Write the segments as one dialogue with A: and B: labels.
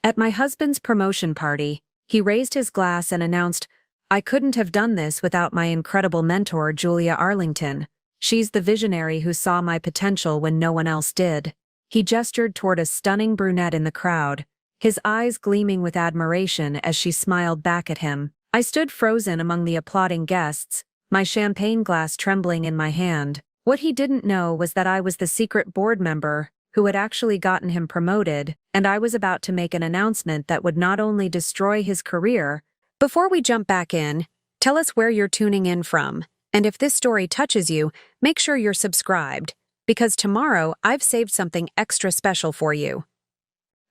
A: At my husband's promotion party, he raised his glass and announced, "I couldn't have done this without my incredible mentor, Julia Arlington. She's the visionary who saw my potential when no one else did." He gestured toward a stunning brunette in the crowd, his eyes gleaming with admiration as she smiled back at him. I stood frozen among the applauding guests, my champagne glass trembling in my hand. What he didn't know was that I was the secret board member who had actually gotten him promoted, and I was about to make an announcement that would not only destroy his career. Before we jump back in, tell us where you're tuning in from, and if this story touches you, make sure you're subscribed, because tomorrow I've saved something extra special for you.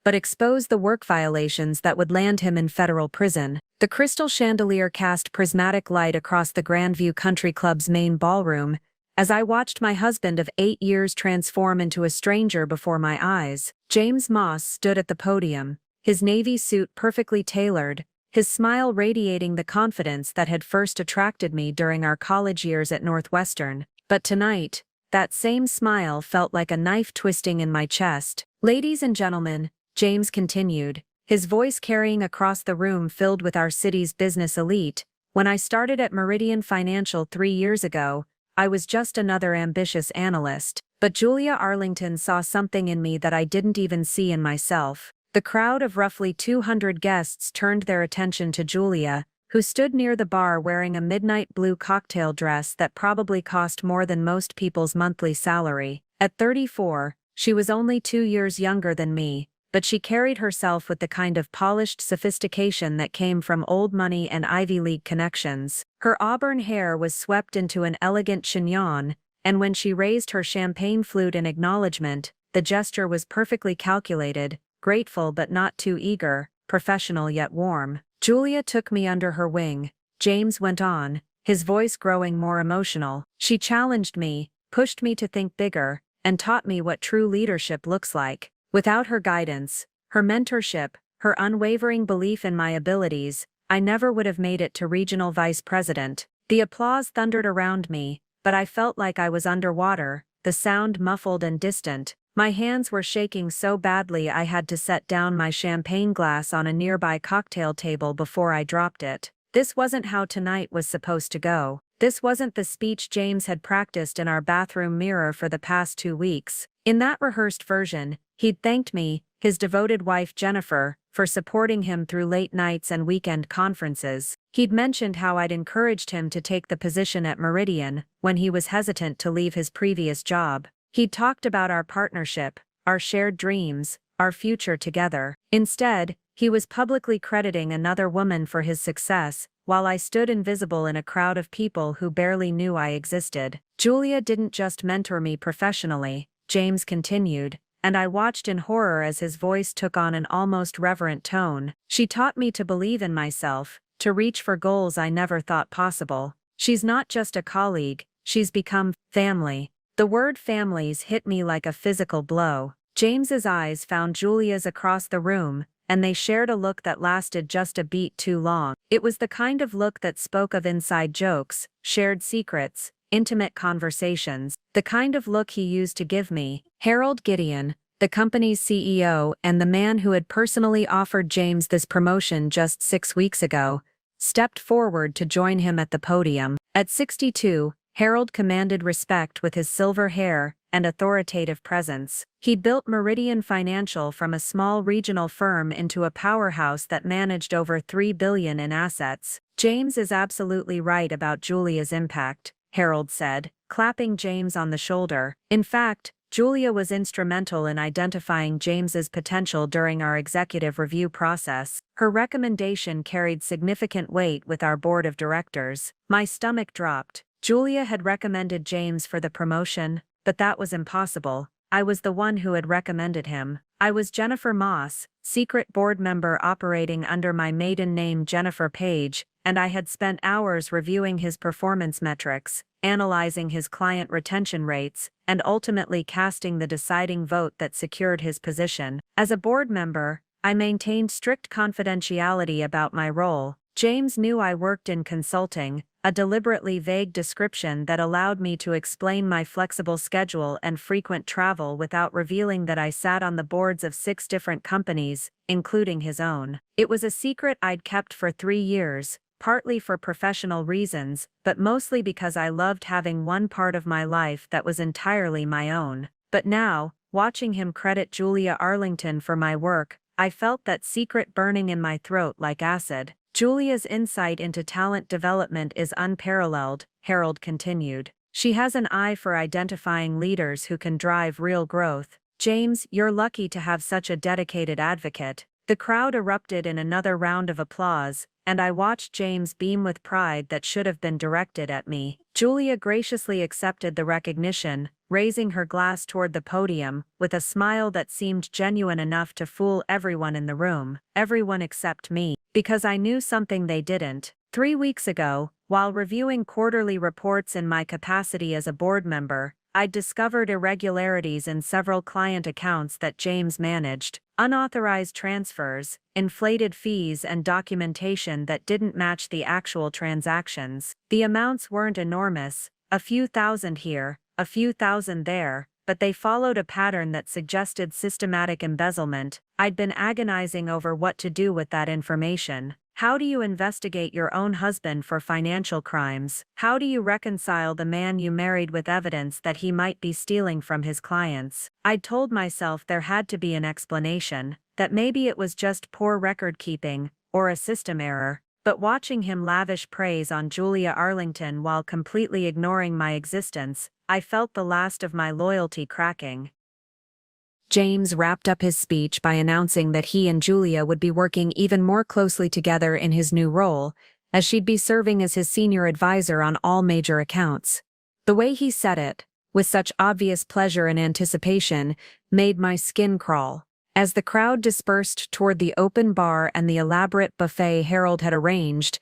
A: But expose the work violations that would land him in federal prison. The crystal chandelier cast prismatic light across the Grandview Country Club's main ballroom, as I watched my husband of 8 years transform into a stranger before my eyes. James Moss stood at the podium, his navy suit perfectly tailored, his smile radiating the confidence that had first attracted me during our college years at Northwestern. But tonight, that same smile felt like a knife twisting in my chest. "Ladies and gentlemen," James continued, his voice carrying across the room filled with our city's business elite, "when I started at Meridian Financial 3 years ago, I was just another ambitious analyst, but Julia Arlington saw something in me that I didn't even see in myself." The crowd of roughly 200 guests turned their attention to Julia, who stood near the bar wearing a midnight blue cocktail dress that probably cost more than most people's monthly salary. At 34, she was only 2 years younger than me, but she carried herself with the kind of polished sophistication that came from old money and Ivy League connections. Her auburn hair was swept into an elegant chignon, and when she raised her champagne flute in acknowledgement, the gesture was perfectly calculated, grateful but not too eager, professional yet warm. "Julia took me under her wing," James went on, his voice growing more emotional. "She challenged me, pushed me to think bigger, and taught me what true leadership looks like. Without her guidance, her mentorship, her unwavering belief in my abilities, I never would have made it to regional vice president." The applause thundered around me, but I felt like I was underwater, the sound muffled and distant. My hands were shaking so badly I had to set down my champagne glass on a nearby cocktail table before I dropped it. This wasn't how tonight was supposed to go. This wasn't the speech James had practiced in our bathroom mirror for the past 2 weeks. In that rehearsed version, he'd thanked me, his devoted wife Jennifer, for supporting him through late nights and weekend conferences. He'd mentioned how I'd encouraged him to take the position at Meridian when he was hesitant to leave his previous job. He'd talked about our partnership, our shared dreams, our future together. Instead, he was publicly crediting another woman for his success, while I stood invisible in a crowd of people who barely knew I existed. "Julia didn't just mentor me professionally," James continued, and I watched in horror as his voice took on an almost reverent tone. "She taught me to believe in myself, to reach for goals I never thought possible. She's not just a colleague, she's become family." The word families hit me like a physical blow. James's eyes found Julia's across the room, and they shared a look that lasted just a beat too long. It was the kind of look that spoke of inside jokes, shared secrets, intimate conversations, the kind of look he used to give me. Harold Gideon, the company's CEO and the man who had personally offered James this promotion just 6 weeks ago, stepped forward to join him at the podium. At 62, Harold commanded respect with his silver hair and authoritative presence. He'd built Meridian Financial from a small regional firm into a powerhouse that managed over $3 billion in assets. "James is absolutely right about Julia's impact," Harold said, clapping James on the shoulder. "In fact, Julia was instrumental in identifying James's potential during our executive review process. Her recommendation carried significant weight with our board of directors." My stomach dropped. Julia had recommended James for the promotion, but that was impossible. I was the one who had recommended him. I was Jennifer Moss, secret board member operating under my maiden name Jennifer Page, and I had spent hours reviewing his performance metrics, analyzing his client retention rates, and ultimately casting the deciding vote that secured his position. As a board member, I maintained strict confidentiality about my role. James knew I worked in consulting, a deliberately vague description that allowed me to explain my flexible schedule and frequent travel without revealing that I sat on the boards of 6 different companies, including his own. It was a secret I'd kept for 3 years, partly for professional reasons, but mostly because I loved having one part of my life that was entirely my own. But now, watching him credit Julia Arlington for my work, I felt that secret burning in my throat like acid. Julia's insight into talent development is unparalleled, Harold continued. She has an eye for identifying leaders who can drive real growth. James, you're lucky to have such a dedicated advocate. The crowd erupted in another round of applause, and I watched James beam with pride that should have been directed at me. Julia graciously accepted the recognition, raising her glass toward the podium, with a smile that seemed genuine enough to fool everyone in the room, everyone except me, because I knew something they didn't. 3 weeks ago, while reviewing quarterly reports in my capacity as a board member, I'd discovered irregularities in several client accounts that James managed, unauthorized transfers, inflated fees, and documentation that didn't match the actual transactions. The amounts weren't enormous, a few thousand here, a few thousand there, but they followed a pattern that suggested systematic embezzlement. I'd been agonizing over what to do with that information. How do you investigate your own husband for financial crimes? How do you reconcile the man you married with evidence that he might be stealing from his clients? I'd told myself there had to be an explanation, that maybe it was just poor record keeping, or a system error. But watching him lavish praise on Julia Arlington while completely ignoring my existence, I felt the last of my loyalty cracking. James wrapped up his speech by announcing that he and Julia would be working even more closely together in his new role, as she'd be serving as his senior advisor on all major accounts. The way he said it, with such obvious pleasure and anticipation, made my skin crawl. As the crowd dispersed toward the open bar and the elaborate buffet Harold had arranged,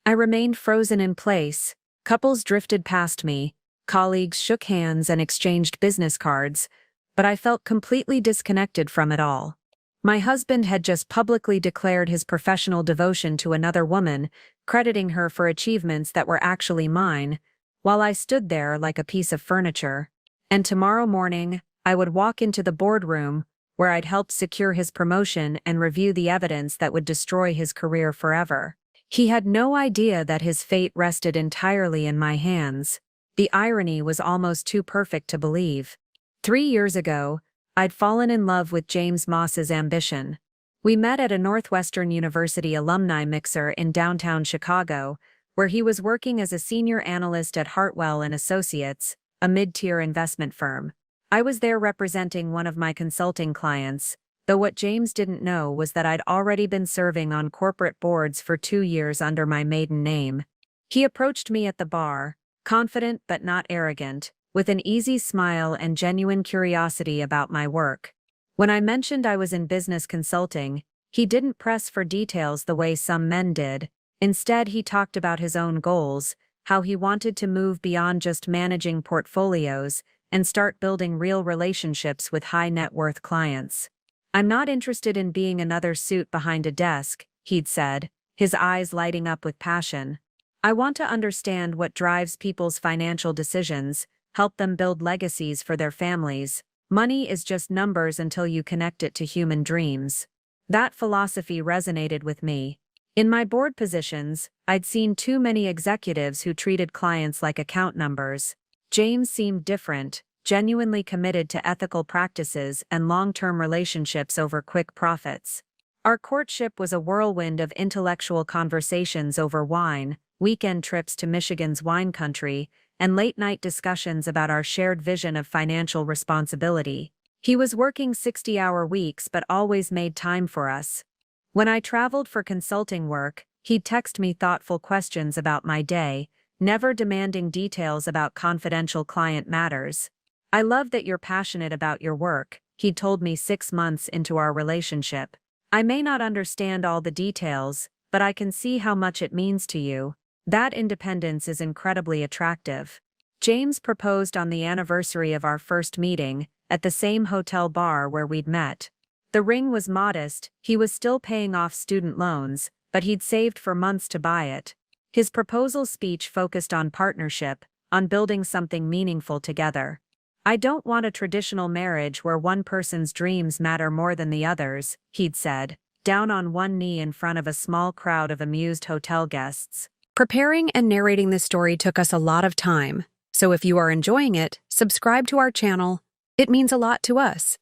A: I remained frozen in place. Couples drifted past me, colleagues shook hands and exchanged business cards, but I felt completely disconnected from it all. My husband had just publicly declared his professional devotion to another woman, crediting her for achievements that were actually mine, while I stood there like a piece of furniture. And tomorrow morning, I would walk into the boardroom, where I'd helped secure his promotion and review the evidence that would destroy his career forever. He had no idea that his fate rested entirely in my hands. The irony was almost too perfect to believe. 3 years ago, I'd fallen in love with James Moss's ambition. We met at a Northwestern University alumni mixer in downtown Chicago, where he was working as a senior analyst at Hartwell and Associates, a mid-tier investment firm. I was there representing one of my consulting clients, though what James didn't know was that I'd already been serving on corporate boards for 2 years under my maiden name. He approached me at the bar, confident but not arrogant, with an easy smile and genuine curiosity about my work. When I mentioned I was in business consulting, he didn't press for details the way some men did. Instead, he talked about his own goals, how he wanted to move beyond just managing portfolios and start building real relationships with high-net-worth clients. "I'm not interested in being another suit behind a desk," he'd said, his eyes lighting up with passion. "I want to understand what drives people's financial decisions, help them build legacies for their families. Money is just numbers until you connect it to human dreams." That philosophy resonated with me. In my board positions, I'd seen too many executives who treated clients like account numbers. James seemed different, genuinely committed to ethical practices and long-term relationships over quick profits. Our courtship was a whirlwind of intellectual conversations over wine, weekend trips to Michigan's wine country, and late-night discussions about our shared vision of financial responsibility. He was working 60-hour weeks but always made time for us. When I traveled for consulting work, he'd text me thoughtful questions about my day, never demanding details about confidential client matters. "I love that you're passionate about your work," he'd told me 6 months into our relationship. "I may not understand all the details, but I can see how much it means to you." That independence is incredibly attractive. James proposed on the anniversary of our first meeting, at the same hotel bar where we'd met. The ring was modest, he was still paying off student loans, but he'd saved for months to buy it. His proposal speech focused on partnership, on building something meaningful together. "I don't want a traditional marriage where one person's dreams matter more than the others," he'd said, down on one knee in front of a small crowd of amused hotel guests. Preparing and narrating this story took us a lot of time, so if you are enjoying it, subscribe to our channel. It means a lot to us.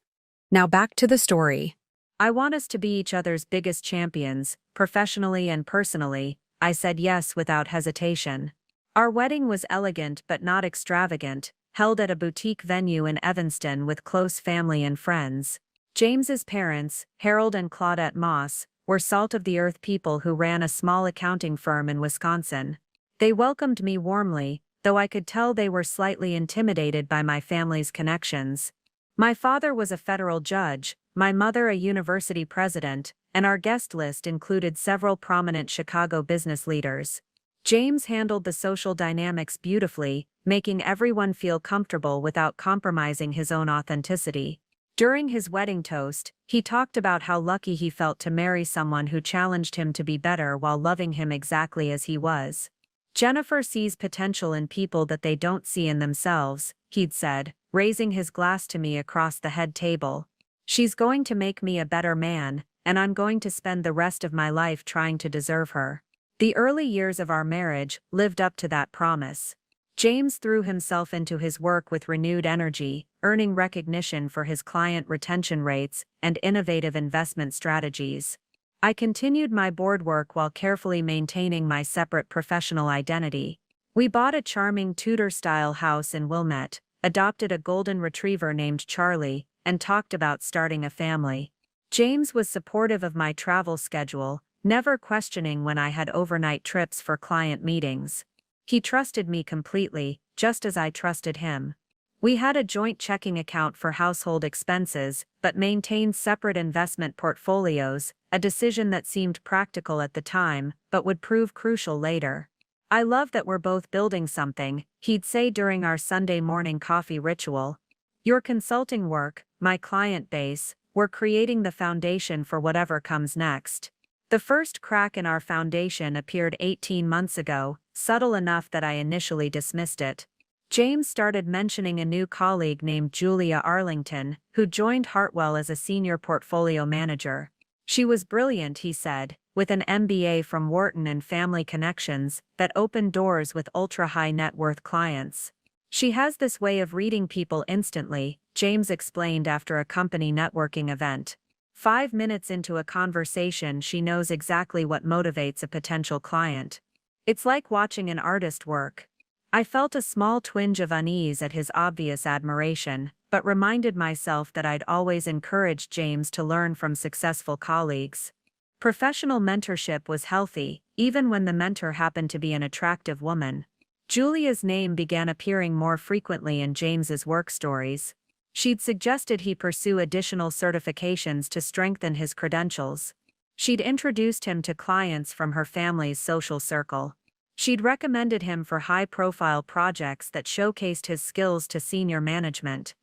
A: Now back to the story. "I want us to be each other's biggest champions, professionally and personally," I said yes without hesitation. Our wedding was elegant but not extravagant, held at a boutique venue in Evanston with close family and friends. James's parents, Harold and Claudette Moss, were salt-of-the-earth people who ran a small accounting firm in Wisconsin. They welcomed me warmly, though I could tell they were slightly intimidated by my family's connections. My father was a federal judge, my mother a university president, and our guest list included several prominent Chicago business leaders. James handled the social dynamics beautifully, making everyone feel comfortable without compromising his own authenticity. During his wedding toast, he talked about how lucky he felt to marry someone who challenged him to be better while loving him exactly as he was. "Jennifer sees potential in people that they don't see in themselves," he'd said, raising his glass to me across the head table. "She's going to make me a better man, and I'm going to spend the rest of my life trying to deserve her." The early years of our marriage lived up to that promise. James threw himself into his work with renewed energy, earning recognition for his client retention rates and innovative investment strategies. I continued my board work while carefully maintaining my separate professional identity. We bought a charming Tudor-style house in Wilmette, adopted a golden retriever named Charlie, and talked about starting a family. James was supportive of my travel schedule, never questioning when I had overnight trips for client meetings. He trusted me completely, just as I trusted him. We had a joint checking account for household expenses, but maintained separate investment portfolios, a decision that seemed practical at the time, but would prove crucial later. "I love that we're both building something," he'd say during our Sunday morning coffee ritual. "Your consulting work, my client base, we're creating the foundation for whatever comes next." The first crack in our foundation appeared 18 months ago, subtle enough that I initially dismissed it. James started mentioning a new colleague named Julia Arlington, who joined Hartwell as a senior portfolio manager. "She was brilliant," he said, with an MBA from Wharton and family connections that opened doors with ultra-high net worth clients. "She has this way of reading people instantly," James explained after a company networking event. 5 minutes into a conversation, she knows exactly what motivates a potential client. It's like watching an artist work. I felt a small twinge of unease at his obvious admiration, but reminded myself that I'd always encouraged James to learn from successful colleagues. Professional mentorship was healthy, even when the mentor happened to be an attractive woman. Julia's name began appearing more frequently in James's work stories. She'd suggested he pursue additional certifications to strengthen his credentials. She'd introduced him to clients from her family's social circle. She'd recommended him for high-profile projects that showcased his skills to senior management.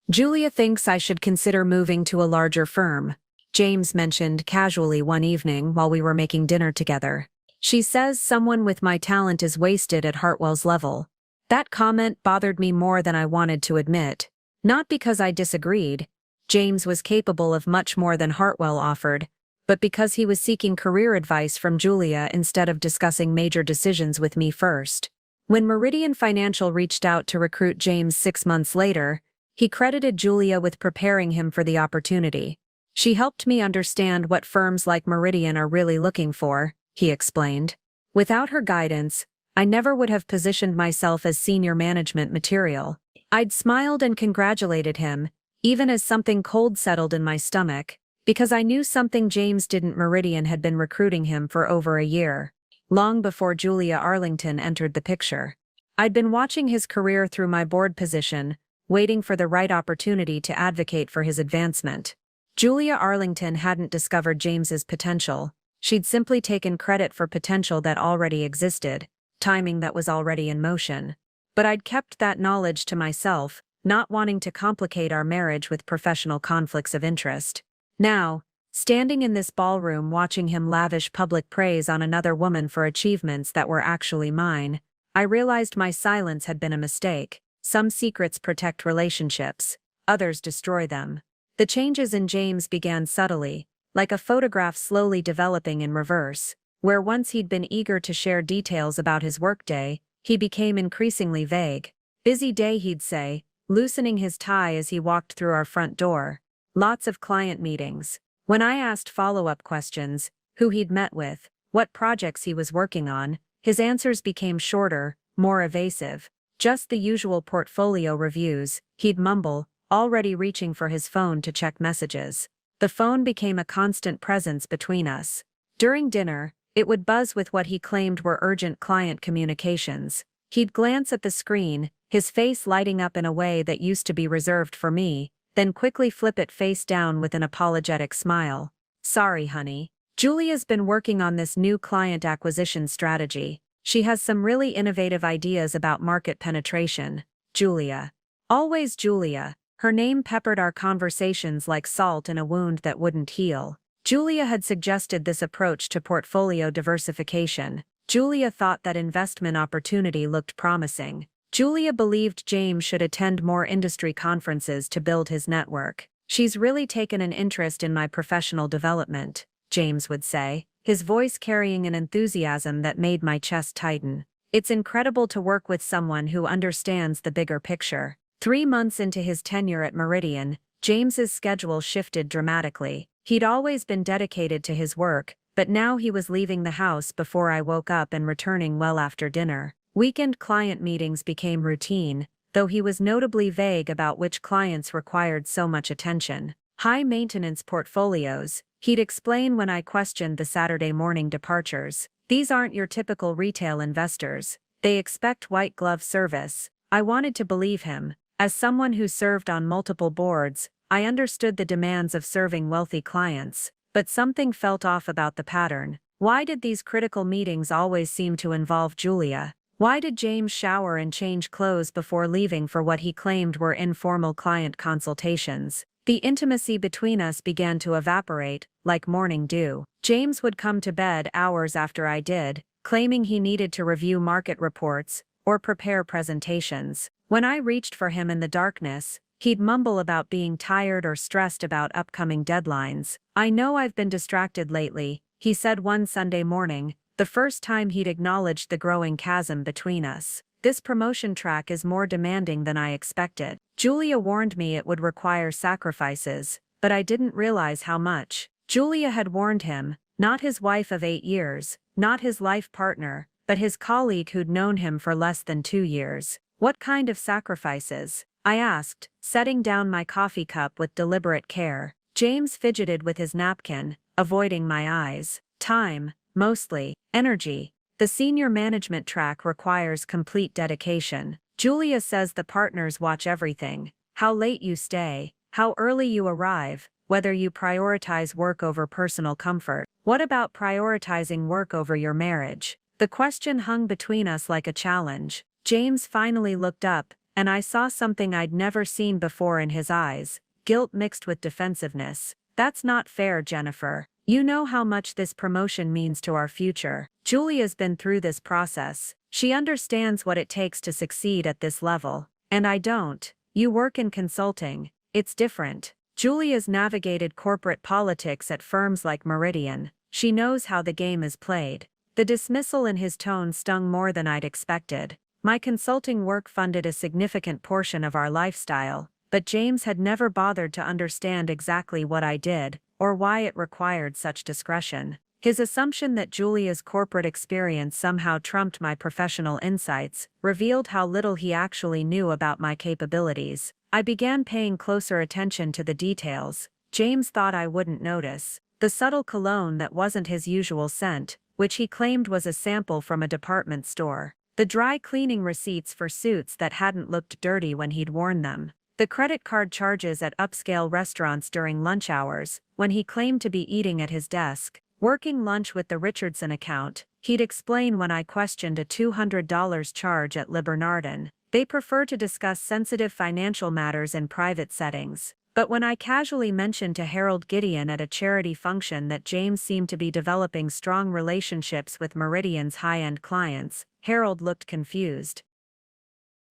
A: "Julia thinks I should consider moving to a larger firm," James mentioned casually one evening while we were making dinner together. "She says someone with my talent is wasted at Hartwell's level." That comment bothered me more than I wanted to admit. Not because I disagreed. James was capable of much more than Hartwell offered, but because he was seeking career advice from Julia instead of discussing major decisions with me first. When Meridian Financial reached out to recruit James 6 months later, he credited Julia with preparing him for the opportunity. "She helped me understand what firms like Meridian are really looking for," he explained. "Without her guidance, I never would have positioned myself as senior management material." I'd smiled and congratulated him, even as something cold settled in my stomach, because I knew something James didn't. Meridian had been recruiting him for over a year, long before Julia Arlington entered the picture. I'd been watching his career through my board position, waiting for the right opportunity to advocate for his advancement. Julia Arlington hadn't discovered James's potential. She'd simply taken credit for potential that already existed, timing that was already in motion. But I'd kept that knowledge to myself, not wanting to complicate our marriage with professional conflicts of interest. Now, Standing in this ballroom watching him lavish public praise on another woman for achievements that were actually mine, I realized my silence had been a mistake. Some secrets protect relationships, others destroy them. The changes in James began subtly, like a photograph slowly developing in reverse. Where once he'd been eager to share details about his workday, he became increasingly vague. Busy day, he'd say, loosening his tie as he walked through our front door. Lots of client meetings. When I asked follow-up questions, who he'd met with, what projects he was working on, his answers became shorter, more evasive. Just the usual portfolio reviews, he'd mumble, already reaching for his phone to check messages. The phone became a constant presence between us. During dinner, it would buzz with what he claimed were urgent client communications. He'd glance at the screen, his face lighting up in a way that used to be reserved for me, then quickly flip it face down with an apologetic smile. Sorry, honey. Julia's been working on this new client acquisition strategy. She has some really innovative ideas about market penetration. Julia. Always Julia. Her name peppered our conversations like salt in a wound that wouldn't heal. Julia had suggested this approach to portfolio diversification. Julia thought that investment opportunity looked promising. Julia believed James should attend more industry conferences to build his network. She's really taken an interest in my professional development, James would say, his voice carrying an enthusiasm that made my chest tighten. It's incredible to work with someone who understands the bigger picture. 3 months into his tenure at Meridian, James's schedule shifted dramatically. He'd always been dedicated to his work, but now he was leaving the house before I woke up and returning well after dinner. Weekend client meetings became routine, though he was notably vague about which clients required so much attention. High-maintenance portfolios, he'd explain when I questioned the Saturday morning departures. These aren't your typical retail investors. They expect white-glove service. I wanted to believe him. As someone who served on multiple boards, I understood the demands of serving wealthy clients, but something felt off about the pattern. Why did these critical meetings always seem to involve Julia? Why did James shower and change clothes before leaving for what he claimed were informal client consultations? The intimacy between us began to evaporate, like morning dew. James would come to bed hours after I did, claiming he needed to review market reports or prepare presentations. When I reached for him in the darkness, he'd mumble about being tired or stressed about upcoming deadlines. I know I've been distracted lately, he said one Sunday morning, the first time he'd acknowledged the growing chasm between us. This promotion track is more demanding than I expected. Julia warned me it would require sacrifices, but I didn't realize how much. Julia had warned him, not his wife of 8 years, not his life partner, but his colleague who'd known him for less than 2 years. What kind of sacrifices? I asked, setting down my coffee cup with deliberate care. James fidgeted with his napkin, avoiding my eyes. Time, mostly. Energy. The senior management track requires complete dedication. Julia says the partners watch everything. How late you stay, how early you arrive, whether you prioritize work over personal comfort. What about prioritizing work over your marriage? The question hung between us like a challenge. James finally looked up, and I saw something I'd never seen before in his eyes, guilt mixed with defensiveness. That's not fair, Jennifer. You know how much this promotion means to our future. Julia's been through this process. She understands what it takes to succeed at this level. And I don't. You work in consulting. It's different. Julia's navigated corporate politics at firms like Meridian. She knows how the game is played. The dismissal in his tone stung more than I'd expected. My consulting work funded a significant portion of our lifestyle, but James had never bothered to understand exactly what I did, or why it required such discretion. His assumption that Julia's corporate experience somehow trumped my professional insights revealed how little he actually knew about my capabilities. I began paying closer attention to the details. James thought I wouldn't notice. The subtle cologne that wasn't his usual scent, which he claimed was a sample from a department store. The dry cleaning receipts for suits that hadn't looked dirty when he'd worn them. The credit card charges at upscale restaurants during lunch hours, when he claimed to be eating at his desk. Working lunch with the Richardson account, he'd explain when I questioned a $200 charge at Le Bernardin. They prefer to discuss sensitive financial matters in private settings. But when I casually mentioned to Harold Gideon at a charity function that James seemed to be developing strong relationships with Meridian's high-end clients, Harold looked confused.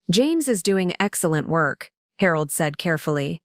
A: "James is doing excellent work," Harold said carefully.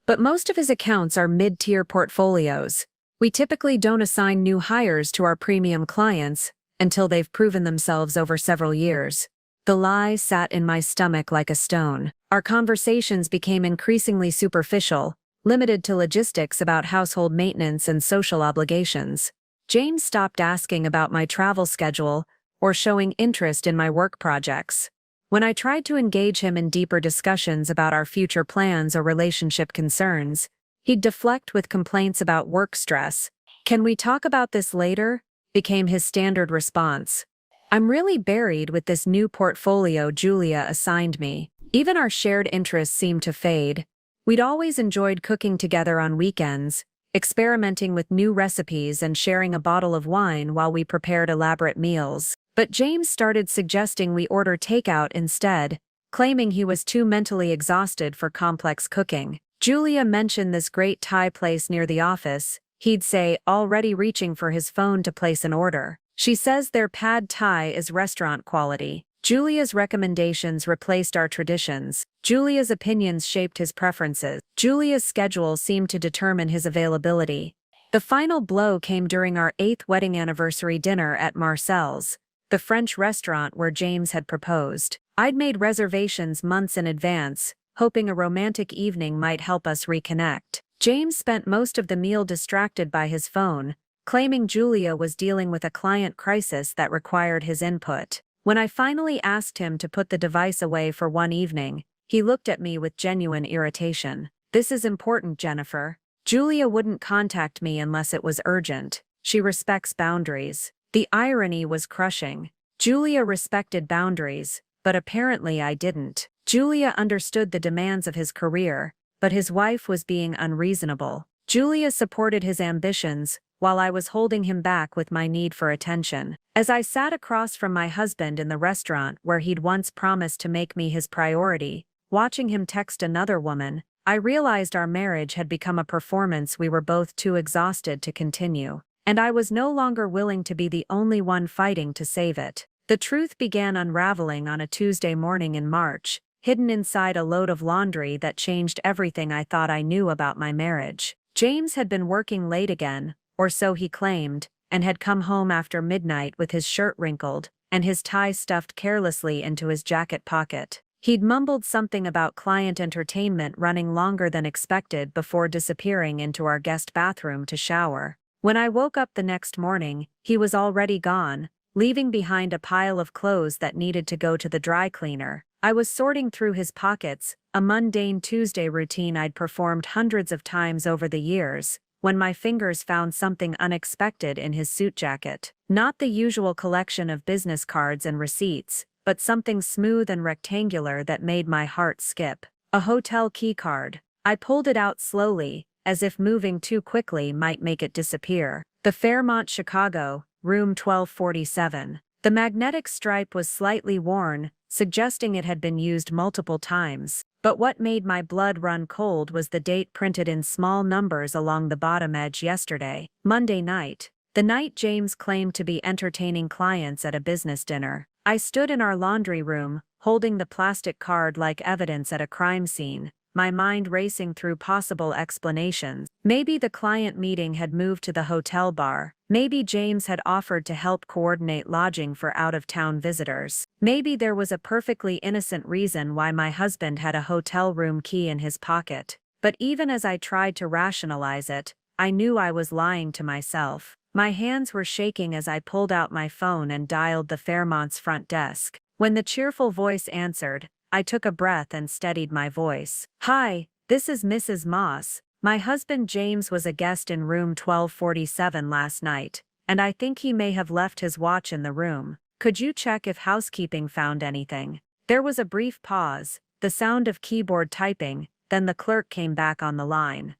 A: "But most of his accounts are mid-tier portfolios. We typically don't assign new hires to our premium clients until they've proven themselves over several years." The lie sat in my stomach like a stone. Our conversations became increasingly superficial, limited to logistics about household maintenance and social obligations. James stopped asking about my travel schedule or showing interest in my work projects. When I tried to engage him in deeper discussions about our future plans or relationship concerns, he'd deflect with complaints about work stress. "Can we talk about this later?" became his standard response. I'm really buried with this new portfolio Julia assigned me. Even our shared interests seemed to fade. We'd always enjoyed cooking together on weekends, experimenting with new recipes and sharing a bottle of wine while we prepared elaborate meals. But James started suggesting we order takeout instead, claiming he was too mentally exhausted for complex cooking. Julia mentioned this great Thai place near the office. He'd say, already reaching for his phone to place an order. "She says their pad Thai is restaurant quality." Julia's recommendations replaced our traditions. Julia's opinions shaped his preferences. Julia's schedule seemed to determine his availability. The final blow came during our 8th wedding anniversary dinner at Marcel's, the French restaurant where James had proposed. I'd made reservations months in advance, hoping a romantic evening might help us reconnect. James spent most of the meal distracted by his phone, claiming Julia was dealing with a client crisis that required his input. When I finally asked him to put the device away for one evening, he looked at me with genuine irritation. "This is important, Jennifer. Julia wouldn't contact me unless it was urgent. She respects boundaries." The irony was crushing. Julia respected boundaries, but apparently I didn't. Julia understood the demands of his career, but his wife was being unreasonable. Julia supported his ambitions, while I was holding him back with my need for attention. As I sat across from my husband in the restaurant where he'd once promised to make me his priority, watching him text another woman, I realized our marriage had become a performance we were both too exhausted to continue. And I was no longer willing to be the only one fighting to save it. The truth began unraveling on a Tuesday morning in March, hidden inside a load of laundry that changed everything I thought I knew about my marriage. James had been working late again, or so he claimed, and had come home after midnight with his shirt wrinkled and his tie stuffed carelessly into his jacket pocket. He'd mumbled something about client entertainment running longer than expected before disappearing into our guest bathroom to shower. When I woke up the next morning, he was already gone, leaving behind a pile of clothes that needed to go to the dry cleaner. I was sorting through his pockets, a mundane Tuesday routine I'd performed hundreds of times over the years, when my fingers found something unexpected in his suit jacket. Not the usual collection of business cards and receipts, but something smooth and rectangular that made my heart skip. A hotel key card. I pulled it out slowly, as if moving too quickly might make it disappear. The Fairmont, Chicago, room 1247. The magnetic stripe was slightly worn, suggesting it had been used multiple times. But what made my blood run cold was the date printed in small numbers along the bottom edge: yesterday, Monday night, the night James claimed to be entertaining clients at a business dinner. I stood in our laundry room, holding the plastic card like evidence at a crime scene, my mind racing through possible explanations. Maybe the client meeting had moved to the hotel bar. Maybe James had offered to help coordinate lodging for out-of-town visitors. Maybe there was a perfectly innocent reason why my husband had a hotel room key in his pocket. But even as I tried to rationalize it, I knew I was lying to myself. My hands were shaking as I pulled out my phone and dialed the Fairmont's front desk. When the cheerful voice answered, I took a breath and steadied my voice. "Hi, this is Mrs. Moss. My husband James was a guest in room 1247 last night, and I think he may have left his watch in the room. Could you check if housekeeping found anything?" There was a brief pause, the sound of keyboard typing, then the clerk came back on the line.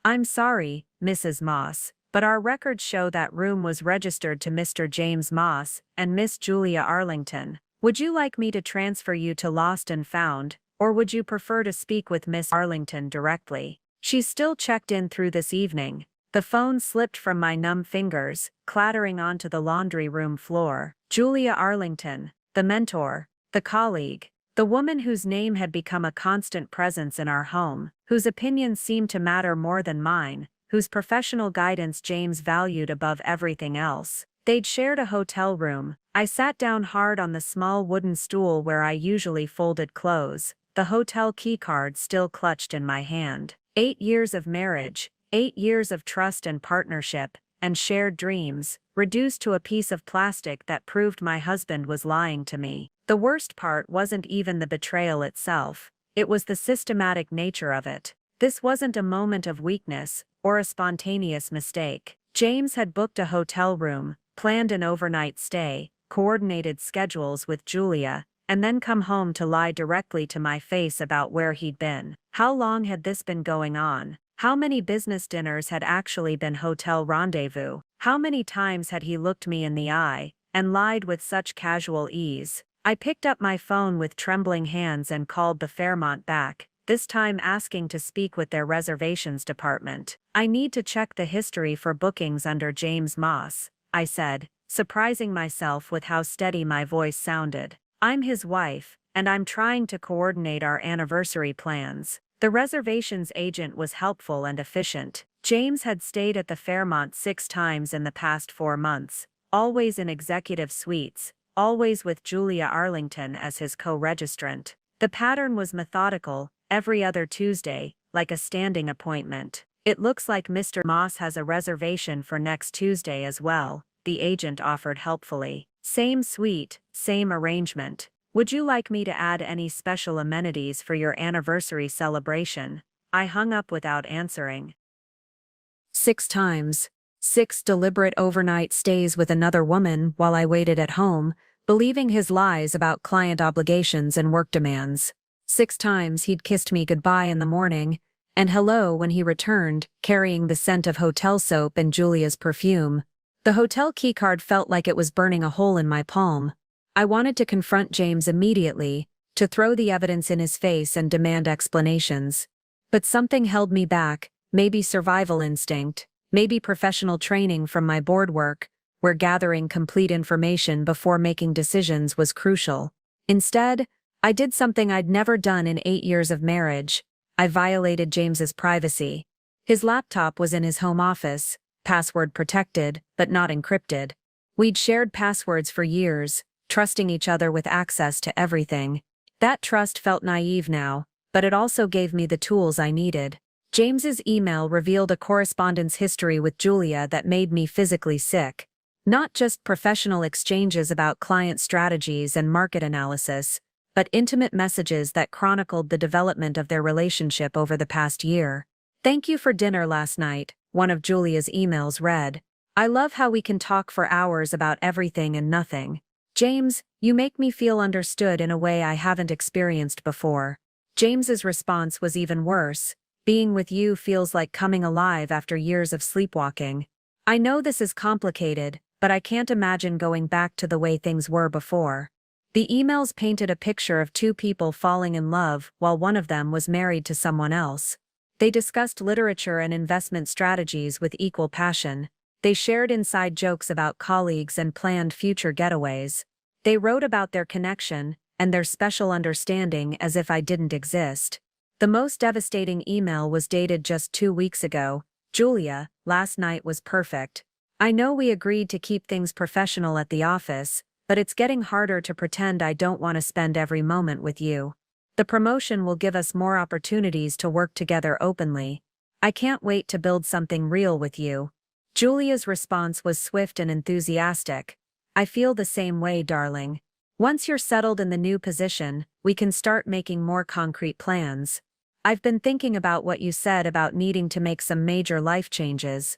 A: "I'm sorry, Mrs. Moss, but our records show that room was registered to Mr. James Moss and Miss Julia Arlington. Would you like me to transfer you to Lost and Found, or would you prefer to speak with Miss Arlington directly?" She's still checked in through this evening. The phone slipped from my numb fingers, clattering onto the laundry room floor. Julia Arlington, the mentor, the colleague, the woman whose name had become a constant presence in our home, whose opinions seemed to matter more than mine, whose professional guidance James valued above everything else. They'd shared a hotel room. I sat down hard on the small wooden stool where I usually folded clothes, the hotel keycard still clutched in my hand. 8 years of marriage, 8 years of trust and partnership, and shared dreams, reduced to a piece of plastic that proved my husband was lying to me. The worst part wasn't even the betrayal itself, it was the systematic nature of it. This wasn't a moment of weakness, or a spontaneous mistake. James had booked a hotel room, planned an overnight stay, coordinated schedules with Julia, and then come home to lie directly to my face about where he'd been. How long had this been going on? How many business dinners had actually been hotel rendezvous? How many times had he looked me in the eye, and lied with such casual ease? I picked up my phone with trembling hands and called the Fairmont back, this time asking to speak with their reservations department. I need to check the history for bookings under James Moss, I said, surprising myself with how steady my voice sounded. I'm his wife, and I'm trying to coordinate our anniversary plans. The reservations agent was helpful and efficient. James had stayed at the Fairmont 6 times in the past 4 months, always in executive suites, always with Julia Arlington as his co-registrant. The pattern was methodical, every other Tuesday, like a standing appointment. It looks like Mr. Moss has a reservation for next Tuesday as well, the agent offered helpfully. Same suite, same arrangement. Would you like me to add any special amenities for your anniversary celebration? I hung up without answering. 6 times. 6 deliberate overnight stays with another woman while I waited at home, believing his lies about client obligations and work demands. 6 times he'd kissed me goodbye in the morning, and hello when he returned, carrying the scent of hotel soap and Julia's perfume. The hotel keycard felt like it was burning a hole in my palm. I wanted to confront James immediately, to throw the evidence in his face and demand explanations. But something held me back, maybe survival instinct, maybe professional training from my board work, where gathering complete information before making decisions was crucial. Instead, I did something I'd never done in 8 years of marriage. I violated James's privacy. His laptop was in his home office, password protected, but not encrypted. We'd shared passwords for years, trusting each other with access to everything. That trust felt naive now, but it also gave me the tools I needed. James's email revealed a correspondence history with Julia that made me physically sick. Not just professional exchanges about client strategies and market analysis, but intimate messages that chronicled the development of their relationship over the past year. "Thank you for dinner last night," one of Julia's emails read. "I love how we can talk for hours about everything and nothing. James, you make me feel understood in a way I haven't experienced before." James's response was even worse. "Being with you feels like coming alive after years of sleepwalking. I know this is complicated, but I can't imagine going back to the way things were before." The emails painted a picture of 2 people falling in love while one of them was married to someone else. They discussed literature and investment strategies with equal passion. They shared inside jokes about colleagues and planned future getaways. They wrote about their connection and their special understanding as if I didn't exist. The most devastating email was dated just 2 weeks ago. "Julia, last night was perfect. I know we agreed to keep things professional at the office, but it's getting harder to pretend I don't want to spend every moment with you. The promotion will give us more opportunities to work together openly. I can't wait to build something real with you." Julia's response was swift and enthusiastic. "I feel the same way, darling. Once you're settled in the new position, we can start making more concrete plans. I've been thinking about what you said about needing to make some major life changes.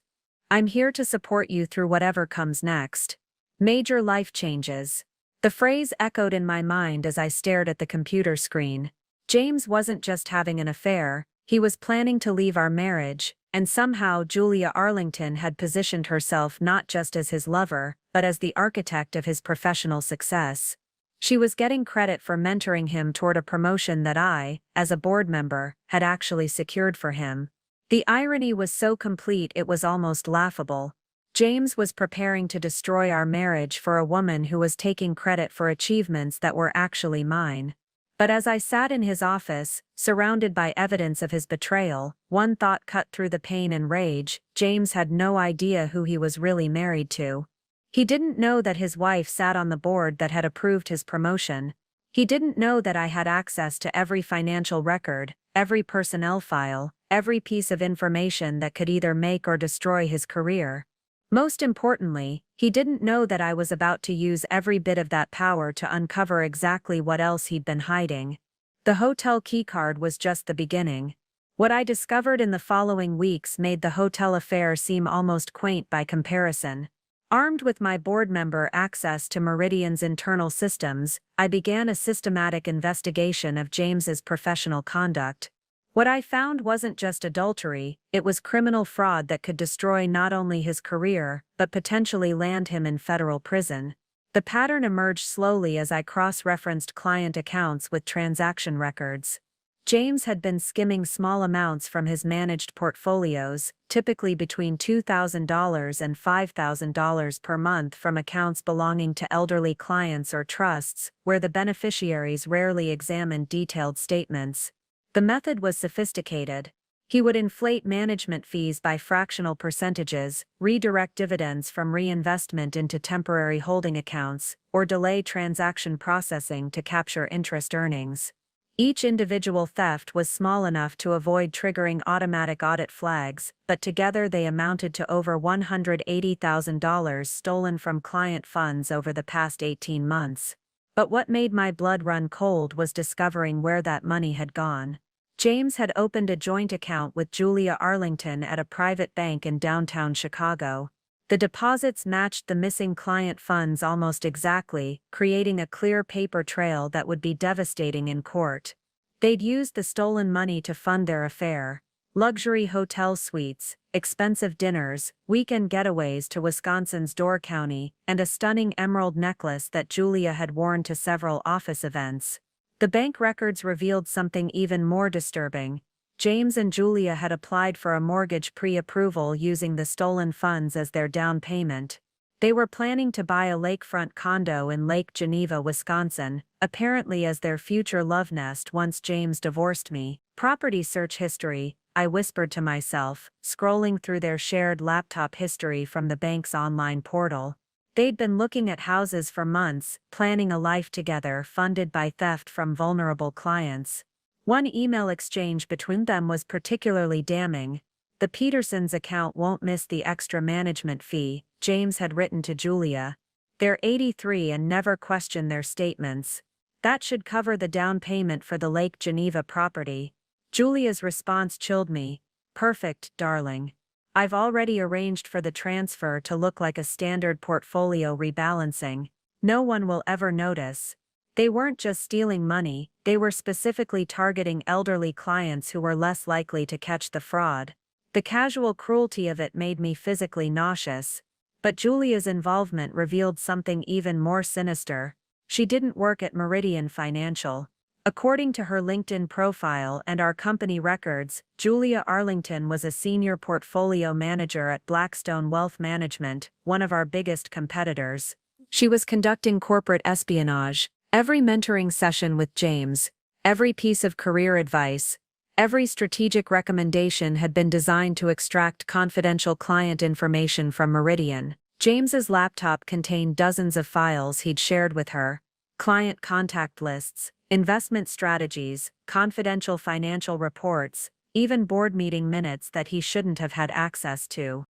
A: I'm here to support you through whatever comes next." Major life changes. The phrase echoed in my mind as I stared at the computer screen. James wasn't just having an affair, he was planning to leave our marriage, and somehow Julia Arlington had positioned herself not just as his lover, but as the architect of his professional success. She was getting credit for mentoring him toward a promotion that I, as a board member, had actually secured for him. The irony was so complete it was almost laughable. James was preparing to destroy our marriage for a woman who was taking credit for achievements that were actually mine. But as I sat in his office, surrounded by evidence of his betrayal, one thought cut through the pain and rage: James had no idea who he was really married to. He didn't know that his wife sat on the board that had approved his promotion. He didn't know that I had access to every financial record, every personnel file, every piece of information that could either make or destroy his career. Most importantly, he didn't know that I was about to use every bit of that power to uncover exactly what else he'd been hiding. The hotel keycard was just the beginning. What I discovered in the following weeks made the hotel affair seem almost quaint by comparison. Armed with my board member access to Meridian's internal systems, I began a systematic investigation of James's professional conduct. What I found wasn't just adultery, it was criminal fraud that could destroy not only his career, but potentially land him in federal prison. The pattern emerged slowly as I cross-referenced client accounts with transaction records. James had been skimming small amounts from his managed portfolios, typically between $2,000 and $5,000 per month, from accounts belonging to elderly clients or trusts, where the beneficiaries rarely examined detailed statements. The method was sophisticated. He would inflate management fees by fractional percentages, redirect dividends from reinvestment into temporary holding accounts, or delay transaction processing to capture interest earnings. Each individual theft was small enough to avoid triggering automatic audit flags, but together they amounted to over $180,000 stolen from client funds over the past 18 months. But what made my blood run cold was discovering where that money had gone. James had opened a joint account with Julia Arlington at a private bank in downtown Chicago. The deposits matched the missing client funds almost exactly, creating a clear paper trail that would be devastating in court. They'd used the stolen money to fund their affair: luxury hotel suites, expensive dinners, weekend getaways to Wisconsin's Door County, and a stunning emerald necklace that Julia had worn to several office events. The bank records revealed something even more disturbing. James and Julia had applied for a mortgage pre-approval using the stolen funds as their down payment. They were planning to buy a lakefront condo in Lake Geneva, Wisconsin, apparently as their future love nest once James divorced me. Property search history, I whispered to myself, scrolling through their shared laptop history from the bank's online portal. They'd been looking at houses for months, planning a life together funded by theft from vulnerable clients. One email exchange between them was particularly damning. "The Petersons' account won't miss the extra management fee," James had written to Julia. "They're 83 and never question their statements. That should cover the down payment for the Lake Geneva property." Julia's response chilled me. "Perfect, darling. I've already arranged for the transfer to look like a standard portfolio rebalancing. No one will ever notice." They weren't just stealing money, they were specifically targeting elderly clients who were less likely to catch the fraud. The casual cruelty of it made me physically nauseous. But Julia's involvement revealed something even more sinister. She didn't work at Meridian Financial. According to her LinkedIn profile and our company records, Julia Arlington was a senior portfolio manager at Blackstone Wealth Management, one of our biggest competitors. She was conducting corporate espionage. Every mentoring session with James, every piece of career advice, every strategic recommendation had been designed to extract confidential client information from Meridian. James's laptop contained dozens of files he'd shared with her: client contact lists, investment strategies, confidential financial reports, even board meeting minutes that he shouldn't have had access to.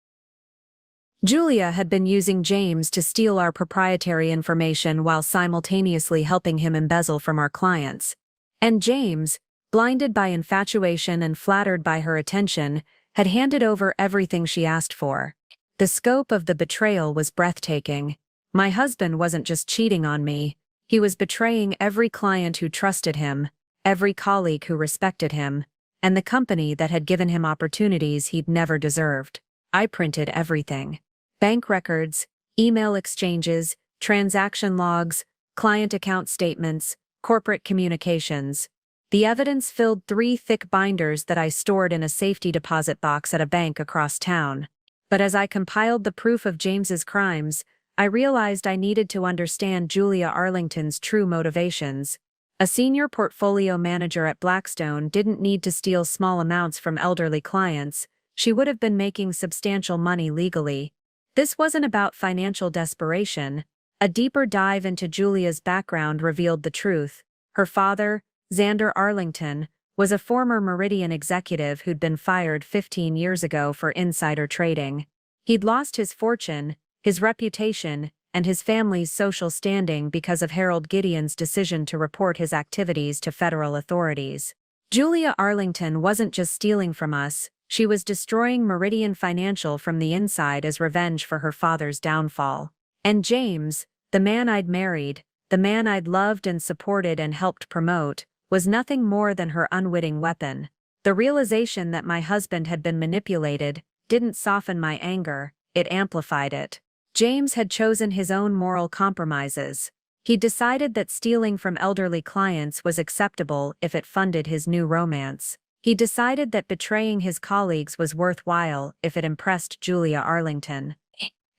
A: Julia had been using James to steal our proprietary information while simultaneously helping him embezzle from our clients. And James, blinded by infatuation and flattered by her attention, had handed over everything she asked for. The scope of the betrayal was breathtaking. My husband wasn't just cheating on me, he was betraying every client who trusted him, every colleague who respected him, and the company that had given him opportunities he'd never deserved. I printed everything: bank records, email exchanges, transaction logs, client account statements, corporate communications. The evidence filled 3 thick binders that I stored in a safety deposit box at a bank across town. But as I compiled the proof of James's crimes, I realized I needed to understand Julia Arlington's true motivations. A senior portfolio manager at Blackstone didn't need to steal small amounts from elderly clients. She would have been making substantial money legally. This wasn't about financial desperation. A deeper dive into Julia's background revealed the truth. Her father, Xander Arlington, was a former Meridian executive who'd been fired 15 years ago for insider trading. He'd lost his fortune, his reputation, and his family's social standing because of Harold Gideon's decision to report his activities to federal authorities. Julia Arlington wasn't just stealing from us, she was destroying Meridian Financial from the inside as revenge for her father's downfall. And James, the man I'd married, the man I'd loved and supported and helped promote, was nothing more than her unwitting weapon. The realization that my husband had been manipulated didn't soften my anger, it amplified it. James had chosen his own moral compromises. He decided that stealing from elderly clients was acceptable if it funded his new romance. He decided that betraying his colleagues was worthwhile if it impressed Julia Arlington.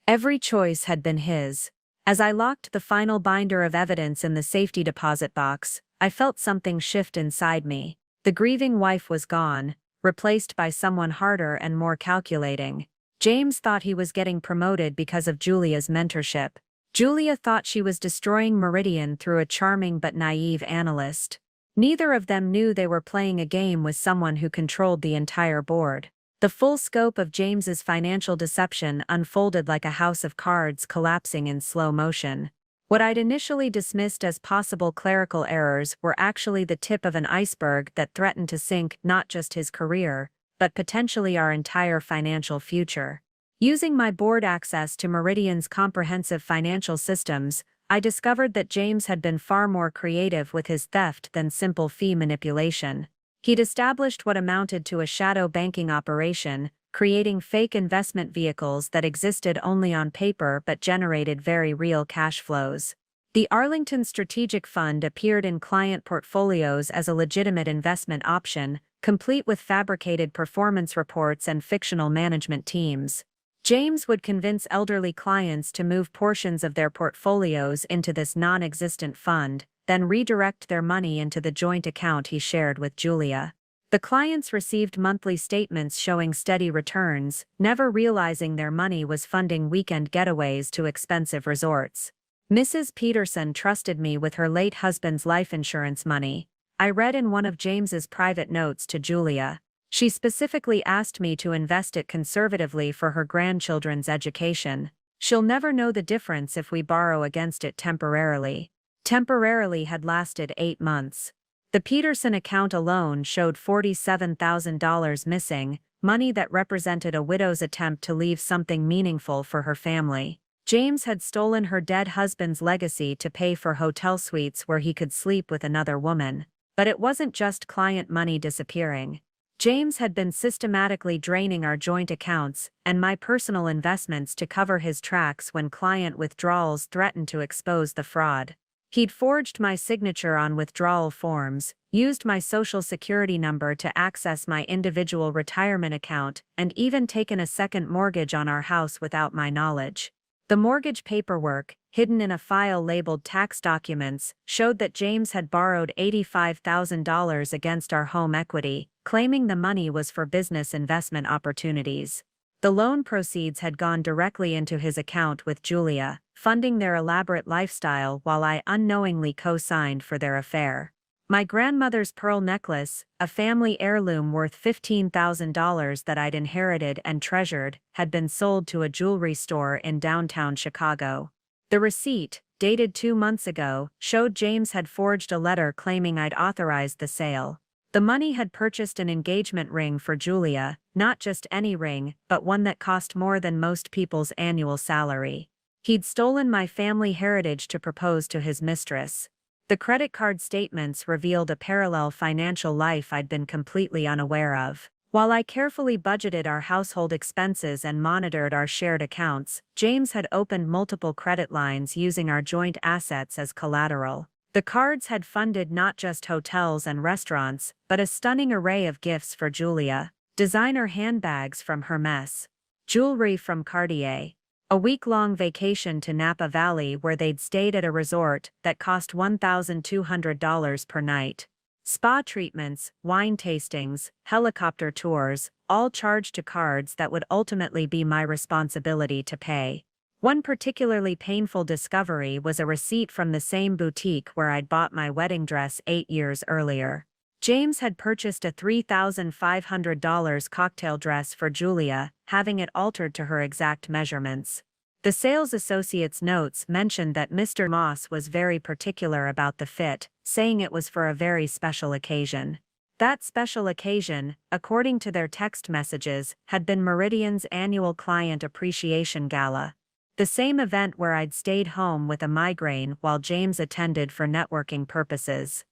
A: Every choice had been his. As I locked the final binder of evidence in the safety deposit box, I felt something shift inside me. The grieving wife was gone, replaced by someone harder and more calculating. James thought he was getting promoted because of Julia's mentorship. Julia thought she was destroying Meridian through a charming but naive analyst. Neither of them knew they were playing a game with someone who controlled the entire board. The full scope of James's financial deception unfolded like a house of cards collapsing in slow motion. What I'd initially dismissed as possible clerical errors were actually the tip of an iceberg that threatened to sink not just his career, but potentially our entire financial future. Using my board access to Meridian's comprehensive financial systems, I discovered that James had been far more creative with his theft than simple fee manipulation. He'd established what amounted to a shadow banking operation, creating fake investment vehicles that existed only on paper but generated very real cash flows. The Arlington Strategic Fund appeared in client portfolios as a legitimate investment option, complete with fabricated performance reports and fictional management teams. James would convince elderly clients to move portions of their portfolios into this non-existent fund, then redirect their money into the joint account he shared with Julia. The clients received monthly statements showing steady returns, never realizing their money was funding weekend getaways to expensive resorts. Mrs. Peterson trusted me with her late husband's life insurance money. I read in one of James's private notes to Julia. She specifically asked me to invest it conservatively for her grandchildren's education. She'll never know the difference if we borrow against it temporarily. Temporarily had lasted 8 months. The Peterson account alone showed $47,000 missing, money that represented a widow's attempt to leave something meaningful for her family. James had stolen her dead husband's legacy to pay for hotel suites where he could sleep with another woman. But it wasn't just client money disappearing. James had been systematically draining our joint accounts and my personal investments to cover his tracks when client withdrawals threatened to expose the fraud. He'd forged my signature on withdrawal forms, used my social security number to access my individual retirement account, and even taken a second mortgage on our house without my knowledge. The mortgage paperwork, hidden in a file labeled tax documents, showed that James had borrowed $85,000 against our home equity, claiming the money was for business investment opportunities. The loan proceeds had gone directly into his account with Julia, funding their elaborate lifestyle while I unknowingly co-signed for their affair. My grandmother's pearl necklace, a family heirloom worth $15,000 that I'd inherited and treasured, had been sold to a jewelry store in downtown Chicago. The receipt, dated 2 months ago, showed James had forged a letter claiming I'd authorized the sale. The money had purchased an engagement ring for Julia, not just any ring, but one that cost more than most people's annual salary. He'd stolen my family heritage to propose to his mistress. The credit card statements revealed a parallel financial life I'd been completely unaware of. While I carefully budgeted our household expenses and monitored our shared accounts, James had opened multiple credit lines using our joint assets as collateral. The cards had funded not just hotels and restaurants, but a stunning array of gifts for Julia: designer handbags from Hermès, jewelry from Cartier, a week-long vacation to Napa Valley where they'd stayed at a resort that cost $1,200 per night, spa treatments, wine tastings, helicopter tours, all charged to cards that would ultimately be my responsibility to pay. One particularly painful discovery was a receipt from the same boutique where I'd bought my wedding dress 8 years earlier. James had purchased a $3,500 cocktail dress for Julia, having it altered to her exact measurements. The sales associate's notes mentioned that Mr. Moss was very particular about the fit, saying it was for a very special occasion. That special occasion, according to their text messages, had been Meridian's annual Client Appreciation Gala. The same event where I'd stayed home with a migraine while James attended for networking purposes.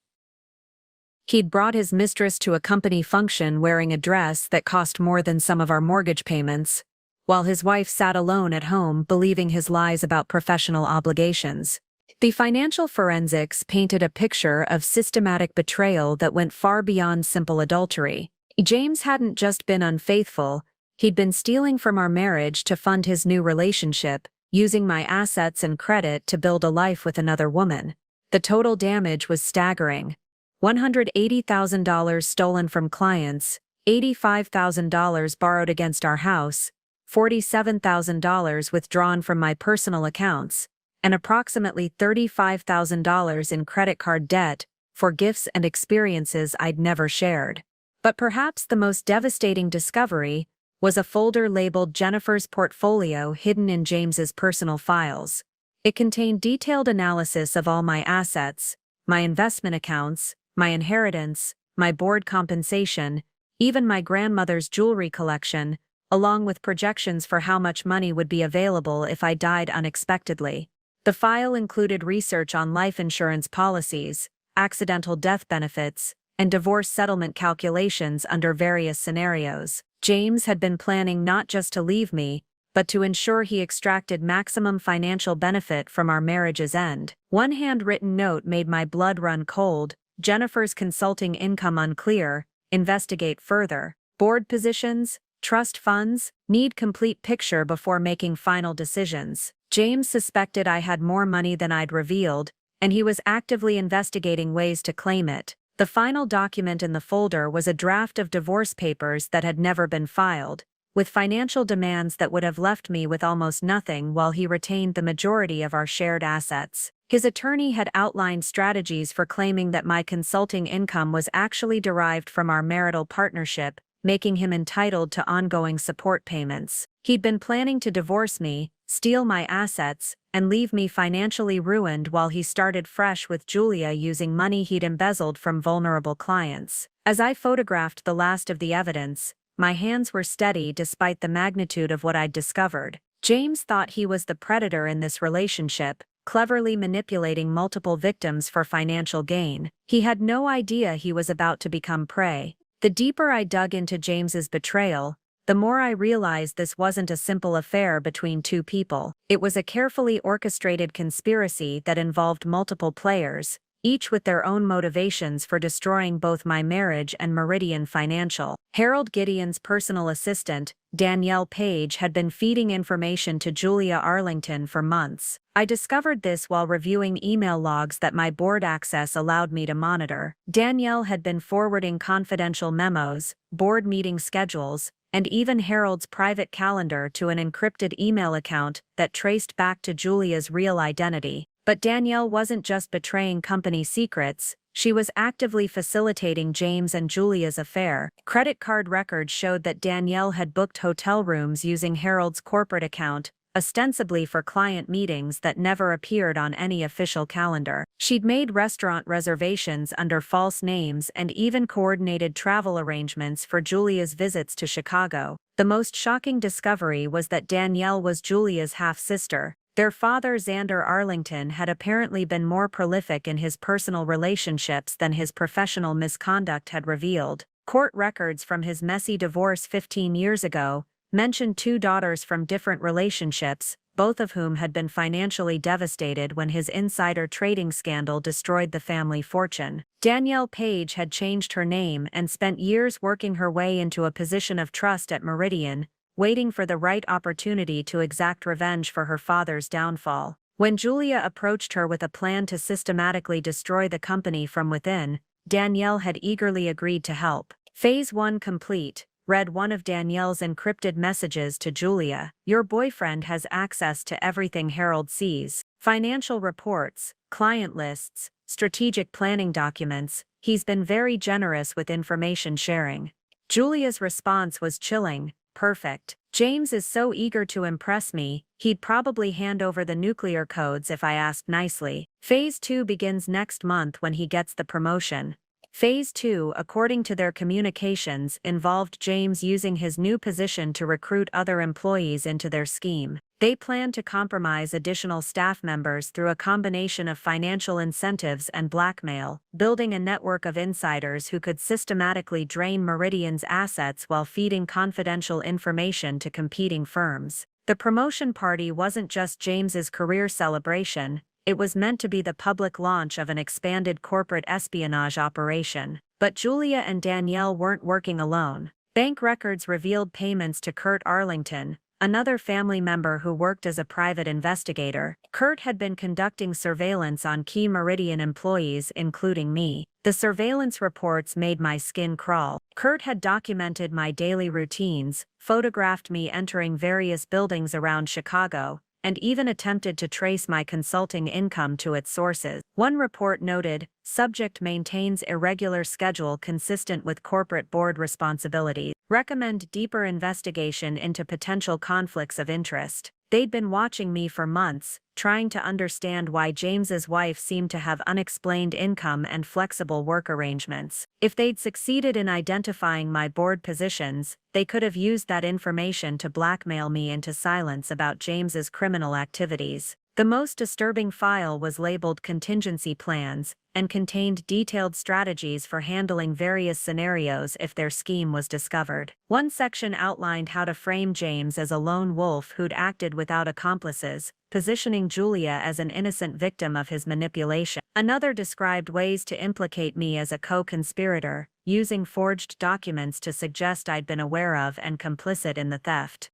A: He'd brought his mistress to a company function wearing a dress that cost more than some of our mortgage payments, while his wife sat alone at home believing his lies about professional obligations. The financial forensics painted a picture of systematic betrayal that went far beyond simple adultery. James hadn't just been unfaithful, he'd been stealing from our marriage to fund his new relationship, using my assets and credit to build a life with another woman. The total damage was staggering: $180,000 stolen from clients, $85,000 borrowed against our house, $47,000 withdrawn from my personal accounts, and approximately $35,000 in credit card debt for gifts and experiences I'd never shared. But perhaps the most devastating discovery was a folder labeled Jennifer's Portfolio hidden in James's personal files. It contained detailed analysis of all my assets, my investment accounts, my inheritance, my board compensation, even my grandmother's jewelry collection, along with projections for how much money would be available if I died unexpectedly. The file included research on life insurance policies, accidental death benefits, and divorce settlement calculations under various scenarios. James had been planning not just to leave me, but to ensure he extracted maximum financial benefit from our marriage's end. One handwritten note made my blood run cold: Jennifer's consulting income unclear, investigate further. Board positions, trust funds, need complete picture before making final decisions. James suspected I had more money than I'd revealed, and he was actively investigating ways to claim it. The final document in the folder was a draft of divorce papers that had never been filed, with financial demands that would have left me with almost nothing while he retained the majority of our shared assets. His attorney had outlined strategies for claiming that my consulting income was actually derived from our marital partnership, making him entitled to ongoing support payments. He'd been planning to divorce me, steal my assets, and leave me financially ruined while he started fresh with Julia using money he'd embezzled from vulnerable clients. As I photographed the last of the evidence, my hands were steady despite the magnitude of what I'd discovered. James thought he was the predator in this relationship, cleverly manipulating multiple victims for financial gain. He had no idea he was about to become prey. The deeper I dug into James's betrayal, the more I realized this wasn't a simple affair between two people. It was a carefully orchestrated conspiracy that involved multiple players, each with their own motivations for destroying both my marriage and Meridian Financial. Harold Gideon's personal assistant, Danielle Page, had been feeding information to Julia Arlington for months. I discovered this while reviewing email logs that my board access allowed me to monitor. Danielle had been forwarding confidential memos, board meeting schedules, and even Harold's private calendar to an encrypted email account that traced back to Julia's real identity. But Danielle wasn't just betraying company secrets, she was actively facilitating James and Julia's affair. Credit card records showed that Danielle had booked hotel rooms using Harold's corporate account, ostensibly for client meetings that never appeared on any official calendar. She'd made restaurant reservations under false names and even coordinated travel arrangements for Julia's visits to Chicago. The most shocking discovery was that Danielle was Julia's half-sister. Their father, Xander Arlington, had apparently been more prolific in his personal relationships than his professional misconduct had revealed. Court records from his messy divorce 15 years ago mentioned two daughters from different relationships, both of whom had been financially devastated when his insider trading scandal destroyed the family fortune. Danielle Page had changed her name and spent years working her way into a position of trust at Meridian, waiting for the right opportunity to exact revenge for her father's downfall. When Julia approached her with a plan to systematically destroy the company from within, Danielle had eagerly agreed to help. Phase 1 complete. Read one of Danielle's encrypted messages to Julia. Your boyfriend has access to everything Harold sees. Financial reports, client lists, strategic planning documents. He's been very generous with information sharing. Julia's response was chilling. Perfect. James is so eager to impress me, he'd probably hand over the nuclear codes if I asked nicely. Phase 2 begins next month when he gets the promotion. Phase 2, according to their communications, involved James using his new position to recruit other employees into their scheme. They plan to compromise additional staff members through a combination of financial incentives and blackmail, building a network of insiders who could systematically drain Meridian's assets while feeding confidential information to competing firms. The promotion party wasn't just James's career celebration, it was meant to be the public launch of an expanded corporate espionage operation. But Julia and Danielle weren't working alone. Bank records revealed payments to Kurt Arlington, another family member who worked as a private investigator. Kurt had been conducting surveillance on key Meridian employees, including me. The surveillance reports made my skin crawl. Kurt had documented my daily routines, photographed me entering various buildings around Chicago, and even attempted to trace my consulting income to its sources. One report noted, subject maintains irregular schedule consistent with corporate board responsibilities. Recommend deeper investigation into potential conflicts of interest. They'd been watching me for months, trying to understand why James's wife seemed to have unexplained income and flexible work arrangements. If they'd succeeded in identifying my board positions, they could have used that information to blackmail me into silence about James's criminal activities. The most disturbing file was labeled Contingency Plans, and contained detailed strategies for handling various scenarios if their scheme was discovered. One section outlined how to frame James as a lone wolf who'd acted without accomplices, positioning Julia as an innocent victim of his manipulation. Another described ways to implicate me as a co-conspirator, using forged documents to suggest I'd been aware of and complicit in the theft.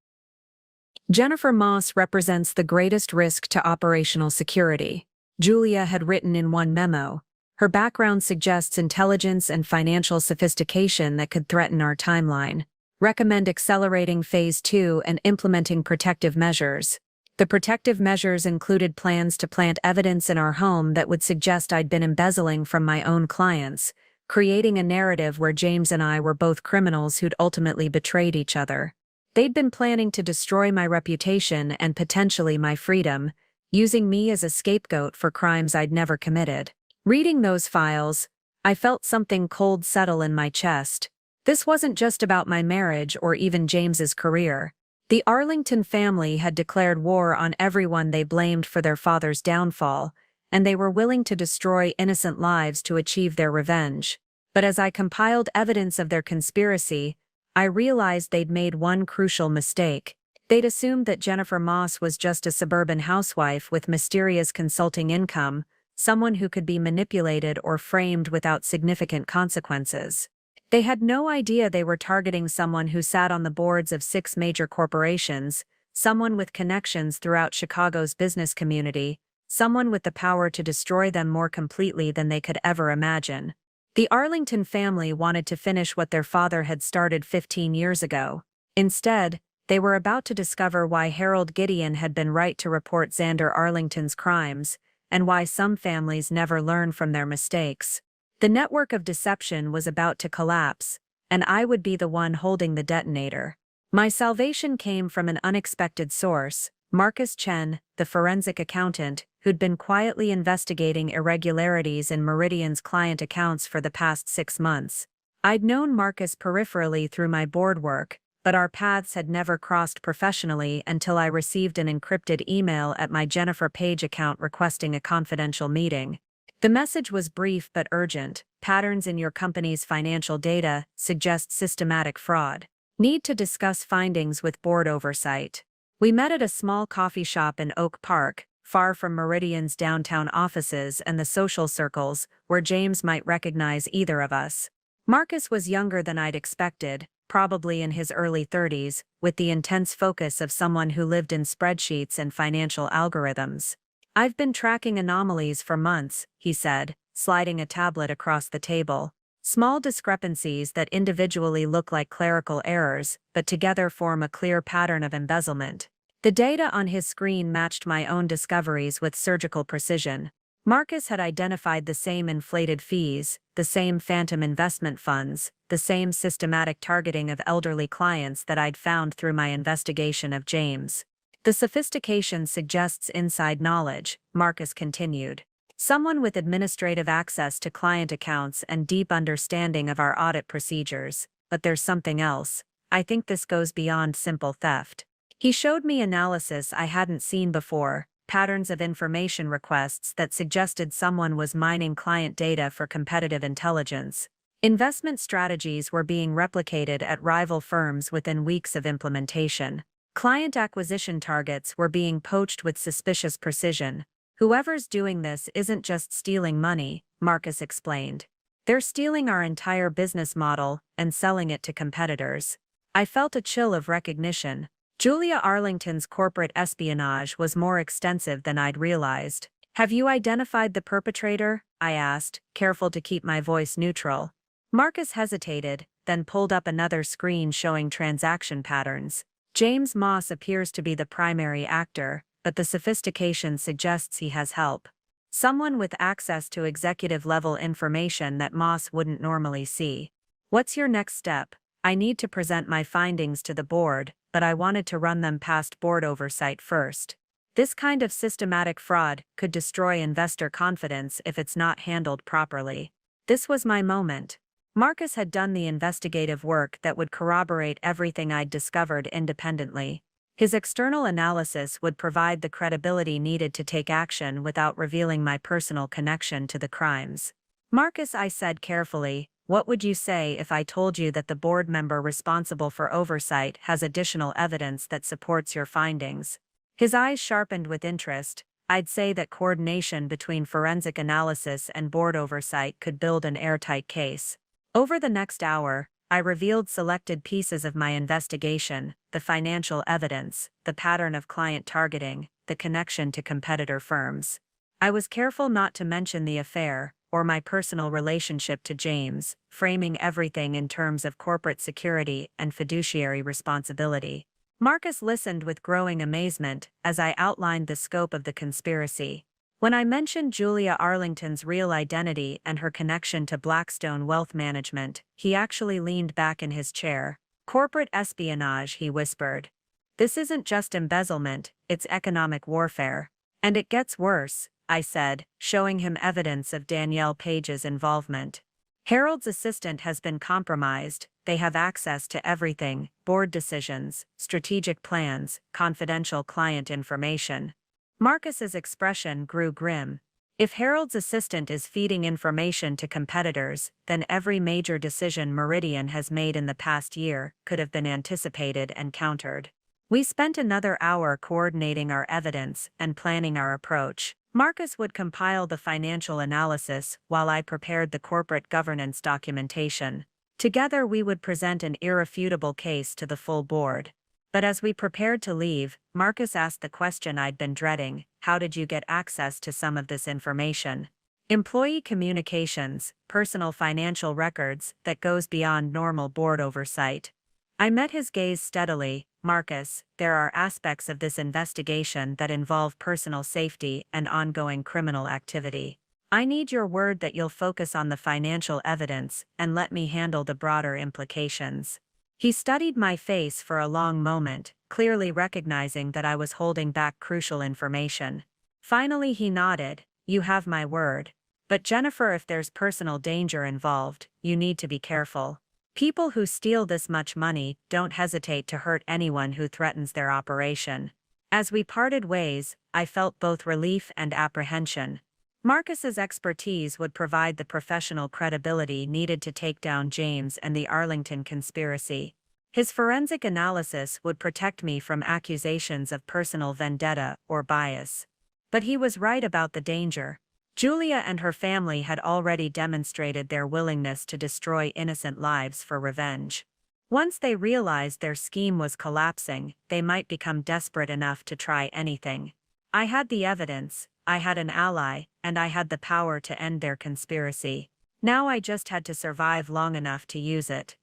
A: Jennifer Moss represents the greatest risk to operational security, Julia had written in one memo. Her background suggests intelligence and financial sophistication that could threaten our timeline. Recommend accelerating Phase 2 and implementing protective measures. The protective measures included plans to plant evidence in our home that would suggest I'd been embezzling from my own clients, creating a narrative where James and I were both criminals who'd ultimately betrayed each other. They'd been planning to destroy my reputation and potentially my freedom, using me as a scapegoat for crimes I'd never committed. Reading those files, I felt something cold settle in my chest. This wasn't just about my marriage or even James's career. The Arlington family had declared war on everyone they blamed for their father's downfall, and they were willing to destroy innocent lives to achieve their revenge. But as I compiled evidence of their conspiracy, I realized they'd made one crucial mistake. They'd assumed that Jennifer Moss was just a suburban housewife with mysterious consulting income, someone who could be manipulated or framed without significant consequences. They had no idea they were targeting someone who sat on the boards of 6 major corporations, someone with connections throughout Chicago's business community, someone with the power to destroy them more completely than they could ever imagine. The Arlington family wanted to finish what their father had started 15 years ago. Instead, they were about to discover why Harold Gideon had been right to report Xander Arlington's crimes, and why some families never learn from their mistakes. The network of deception was about to collapse, and I would be the one holding the detonator. My salvation came from an unexpected source, Marcus Chen, the forensic accountant, who'd been quietly investigating irregularities in Meridian's client accounts for the past 6 months. I'd known Marcus peripherally through my board work, but our paths had never crossed professionally until I received an encrypted email at my Jennifer Page account requesting a confidential meeting. The message was brief but urgent. Patterns in your company's financial data suggest systematic fraud. Need to discuss findings with board oversight. We met at a small coffee shop in Oak Park, far from Meridian's downtown offices and the social circles where James might recognize either of us. Marcus was younger than I'd expected, probably in his early 30s, with the intense focus of someone who lived in spreadsheets and financial algorithms. "I've been tracking anomalies for months," he said, sliding a tablet across the table. "Small discrepancies that individually look like clerical errors, but together form a clear pattern of embezzlement." The data on his screen matched my own discoveries with surgical precision. Marcus had identified the same inflated fees, the same phantom investment funds, the same systematic targeting of elderly clients that I'd found through my investigation of James. "The sophistication suggests inside knowledge," Marcus continued. "Someone with administrative access to client accounts and deep understanding of our audit procedures. But there's something else. I think this goes beyond simple theft." He showed me analysis I hadn't seen before, patterns of information requests that suggested someone was mining client data for competitive intelligence. Investment strategies were being replicated at rival firms within weeks of implementation. Client acquisition targets were being poached with suspicious precision. "Whoever's doing this isn't just stealing money," Marcus explained. "They're stealing our entire business model and selling it to competitors." I felt a chill of recognition. Julia Arlington's corporate espionage was more extensive than I'd realized. "Have you identified the perpetrator?" I asked, careful to keep my voice neutral. Marcus hesitated, then pulled up another screen showing transaction patterns. "James Moss appears to be the primary actor, but the sophistication suggests he has help. Someone with access to executive-level information that Moss wouldn't normally see." "What's your next step?" "I need to present my findings to the board, but I wanted to run them past board oversight first. This kind of systematic fraud could destroy investor confidence if it's not handled properly." This was my moment. Marcus had done the investigative work that would corroborate everything I'd discovered independently. His external analysis would provide the credibility needed to take action without revealing my personal connection to the crimes. "Marcus," I said carefully, "what would you say if I told you that the board member responsible for oversight has additional evidence that supports your findings?" His eyes sharpened with interest. "I'd say that coordination between forensic analysis and board oversight could build an airtight case." Over the next hour, I revealed selected pieces of my investigation: the financial evidence, the pattern of client targeting, the connection to competitor firms. I was careful not to mention the affair, or my personal relationship to James, framing everything in terms of corporate security and fiduciary responsibility. Marcus listened with growing amazement as I outlined the scope of the conspiracy. When I mentioned Julia Arlington's real identity and her connection to Blackstone Wealth Management, he actually leaned back in his chair. "Corporate espionage," he whispered. "This isn't just embezzlement, it's economic warfare. And it gets worse," I said, showing him evidence of Danielle Page's involvement. "Harold's assistant has been compromised. They have access to everything: board decisions, strategic plans, confidential client information." Marcus's expression grew grim. "If Harold's assistant is feeding information to competitors, then every major decision Meridian has made in the past year could have been anticipated and countered." We spent another hour coordinating our evidence and planning our approach. Marcus would compile the financial analysis while I prepared the corporate governance documentation. Together we would present an irrefutable case to the full board. But as we prepared to leave, Marcus asked the question I'd been dreading: "How did you get access to some of this information?" "Employee communications, personal financial records that goes beyond normal board oversight." I met his gaze steadily. "Marcus, there are aspects of this investigation that involve personal safety and ongoing criminal activity. I need your word that you'll focus on the financial evidence and let me handle the broader implications." He studied my face for a long moment, clearly recognizing that I was holding back crucial information. Finally he nodded. "You have my word. But Jennifer, if there's personal danger involved, you need to be careful. People who steal this much money don't hesitate to hurt anyone who threatens their operation." As we parted ways, I felt both relief and apprehension. Marcus's expertise would provide the professional credibility needed to take down James and the Arlington conspiracy. His forensic analysis would protect me from accusations of personal vendetta or bias. But he was right about the danger. Julia and her family had already demonstrated their willingness to destroy innocent lives for revenge. Once they realized their scheme was collapsing, they might become desperate enough to try anything. I had the evidence, I had an ally, and I had the power to end their conspiracy. Now I just had to survive long enough to use it.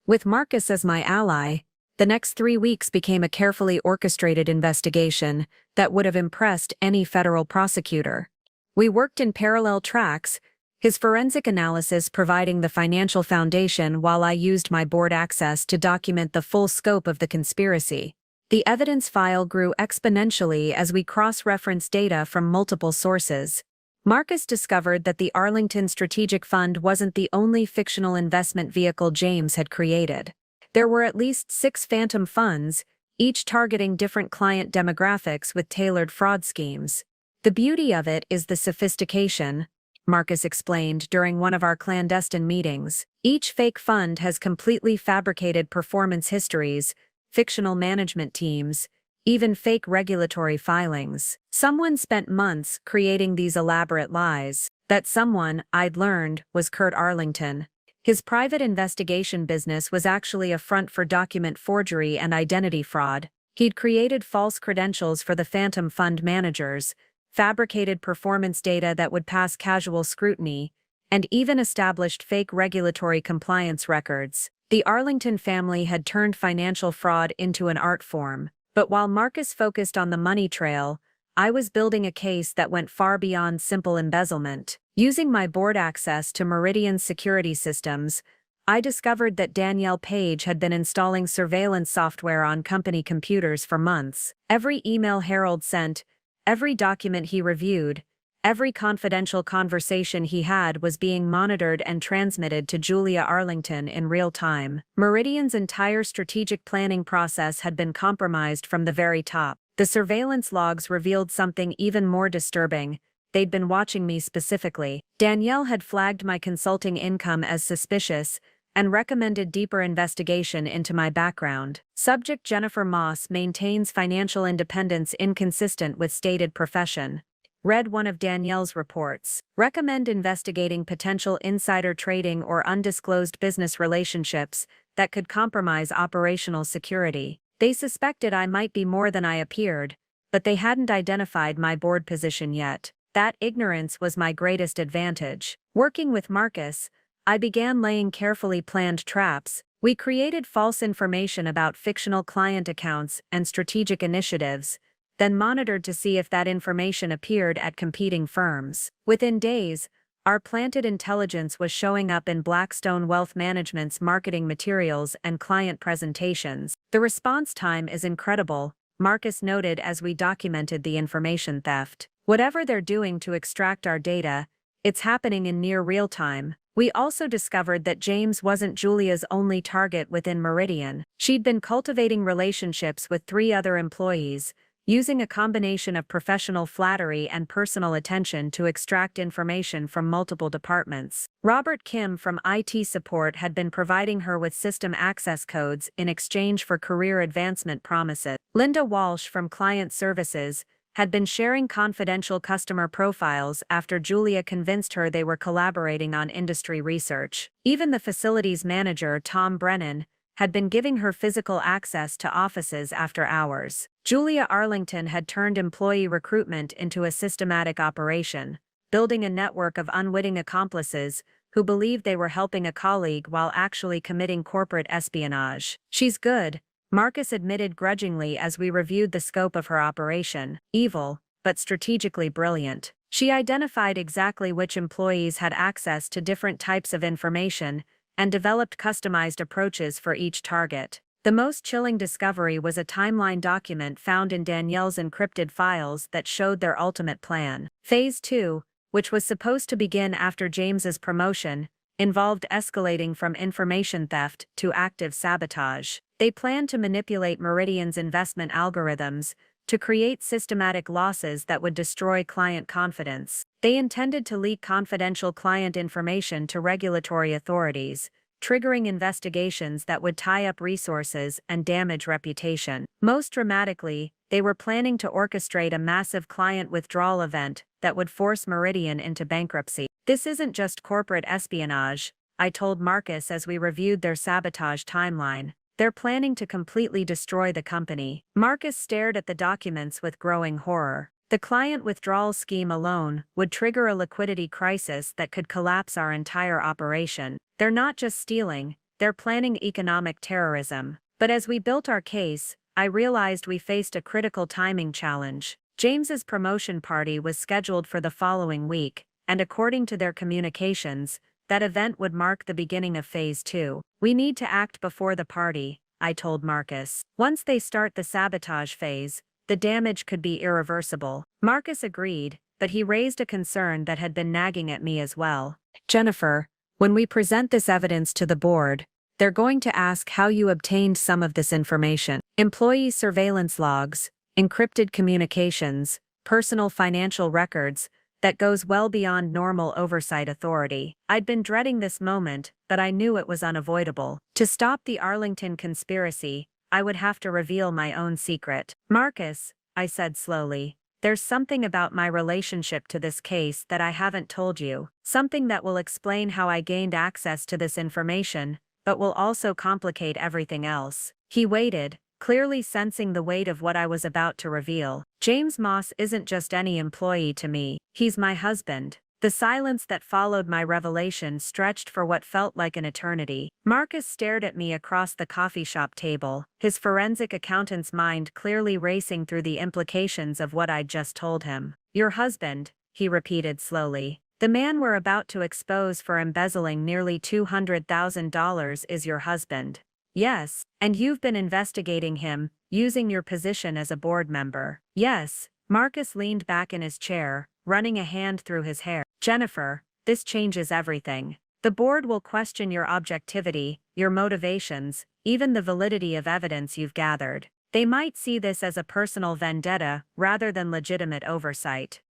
A: With Marcus as my ally, the next 3 weeks became a carefully orchestrated investigation that would have impressed any federal prosecutor. We worked in parallel tracks, his forensic analysis providing the financial foundation while I used my board access to document the full scope of the conspiracy. The evidence file grew exponentially as we cross-referenced data from multiple sources. Marcus discovered that the Arlington Strategic Fund wasn't the only fictional investment vehicle James had created. There were at least 6 phantom funds, each targeting different client demographics with tailored fraud schemes. The beauty of it is the sophistication, Marcus explained during one of our clandestine meetings. Each fake fund has completely fabricated performance histories, fictional management teams, even fake regulatory filings. Someone spent months creating these elaborate lies. That someone, I'd learned, was Kurt Arlington. His private investigation business was actually a front for document forgery and identity fraud. He'd created false credentials for the phantom fund managers, fabricated performance data that would pass casual scrutiny, and even established fake regulatory compliance records. The Arlington family had turned financial fraud into an art form. But while Marcus focused on the money trail, I was building a case that went far beyond simple embezzlement. Using my board access to Meridian's security systems, I discovered that Danielle Page had been installing surveillance software on company computers for months. Every email Harold sent, every document he reviewed, every confidential conversation he had was being monitored and transmitted to Julia Arlington in real time. Meridian's entire strategic planning process had been compromised from the very top. The surveillance logs revealed something even more disturbing. They'd been watching me specifically. Danielle had flagged my consulting income as suspicious and recommended deeper investigation into my background. Subject Jennifer Moss maintains financial independence inconsistent with stated profession. Read one of Danielle's reports. Recommend investigating potential insider trading or undisclosed business relationships that could compromise operational security. They suspected I might be more than I appeared, but they hadn't identified my board position yet. That ignorance was my greatest advantage. Working with Marcus, I began laying carefully planned traps. We created false information about fictional client accounts and strategic initiatives, then monitored to see if that information appeared at competing firms. Within days, our planted intelligence was showing up in Blackstone Wealth Management's marketing materials and client presentations. The response time is incredible, Marcus noted as we documented the information theft. Whatever they're doing to extract our data, it's happening in near real time. We also discovered that James wasn't Julia's only target within Meridian. She'd been cultivating relationships with 3 other employees, using a combination of professional flattery and personal attention to extract information from multiple departments. Robert Kim from IT support had been providing her with system access codes in exchange for career advancement promises. Linda Walsh from client services had been sharing confidential customer profiles after Julia convinced her they were collaborating on industry research. Even the facilities manager, Tom Brennan, had been giving her physical access to offices after hours. Julia Arlington had turned employee recruitment into a systematic operation, building a network of unwitting accomplices who believed they were helping a colleague while actually committing corporate espionage. She's good, Marcus admitted grudgingly as we reviewed the scope of her operation. Evil, but strategically brilliant. She identified exactly which employees had access to different types of information and developed customized approaches for each target. The most chilling discovery was a timeline document found in Danielle's encrypted files that showed their ultimate plan. Phase 2, which was supposed to begin after James's promotion, involved escalating from information theft to active sabotage. They planned to manipulate Meridian's investment algorithms to create systematic losses that would destroy client confidence. They intended to leak confidential client information to regulatory authorities, triggering investigations that would tie up resources and damage reputation. Most dramatically, they were planning to orchestrate a massive client withdrawal event that would force Meridian into bankruptcy. This isn't just corporate espionage, I told Marcus as we reviewed their sabotage timeline. They're planning to completely destroy the company. Marcus stared at the documents with growing horror. The client withdrawal scheme alone would trigger a liquidity crisis that could collapse our entire operation. They're not just stealing, they're planning economic terrorism. But as we built our case, I realized we faced a critical timing challenge. James's promotion party was scheduled for the following week, and according to their communications, that event would mark the beginning of Phase 2. We need to act before the party, I told Marcus. Once they start the sabotage phase, the damage could be irreversible. Marcus agreed, but he raised a concern that had been nagging at me as well. Jennifer, when we present this evidence to the board, they're going to ask how you obtained some of this information. Employee surveillance logs, encrypted communications, personal financial records, that goes well beyond normal oversight authority. I'd been dreading this moment, but I knew it was unavoidable. To stop the Arlington conspiracy, I would have to reveal my own secret. Marcus, I said slowly, there's something about my relationship to this case that I haven't told you. Something that will explain how I gained access to this information, but will also complicate everything else. He waited, clearly sensing the weight of what I was about to reveal. James Moss isn't just any employee to me, he's my husband. The silence that followed my revelation stretched for what felt like an eternity. Marcus stared at me across the coffee shop table, his forensic accountant's mind clearly racing through the implications of what I'd just told him. Your husband, he repeated slowly. The man we're about to expose for embezzling nearly $200,000 is your husband. Yes, and you've been investigating him, using your position as a board member. Yes, Marcus leaned back in his chair, running a hand through his hair. Jennifer, this changes everything. The board will question your objectivity, your motivations, even the validity of evidence you've gathered. They might see this as a personal vendetta rather than legitimate oversight.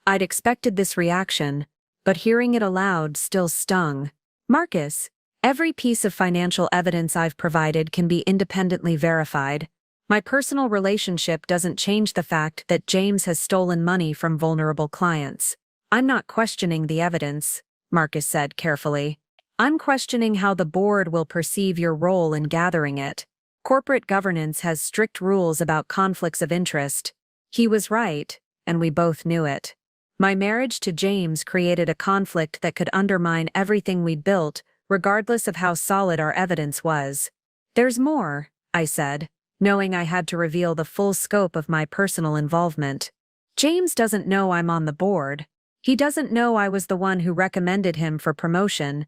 A: I'd expected this reaction, but hearing it aloud still stung. Marcus, every piece of financial evidence I've provided can be independently verified. My personal relationship doesn't change the fact that James has stolen money from vulnerable clients. I'm not questioning the evidence, Marcus said carefully. I'm questioning how the board will perceive your role in gathering it. Corporate governance has strict rules about conflicts of interest. He was right, and we both knew it. My marriage to James created a conflict that could undermine everything we'd built, regardless of how solid our evidence was. There's more, I said, knowing I had to reveal the full scope of my personal involvement. James doesn't know I'm on the board. He doesn't know I was the one who recommended him for promotion,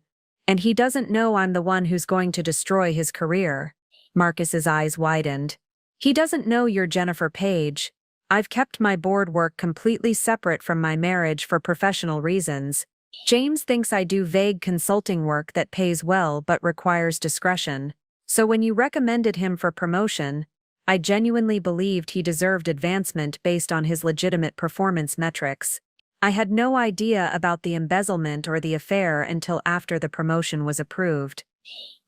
A: and he doesn't know I'm the one who's going to destroy his career. Marcus's eyes widened. He doesn't know you're Jennifer Page. I've kept my board work completely separate from my marriage for professional reasons. James thinks I do vague consulting work that pays well but requires discretion. So when you recommended him for promotion, I genuinely believed he deserved advancement based on his legitimate performance metrics. I had no idea about the embezzlement or the affair until after the promotion was approved.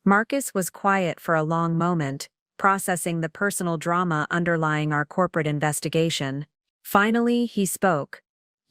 A: Marcus was quiet for a long moment, processing the personal drama underlying our corporate investigation. Finally, he spoke.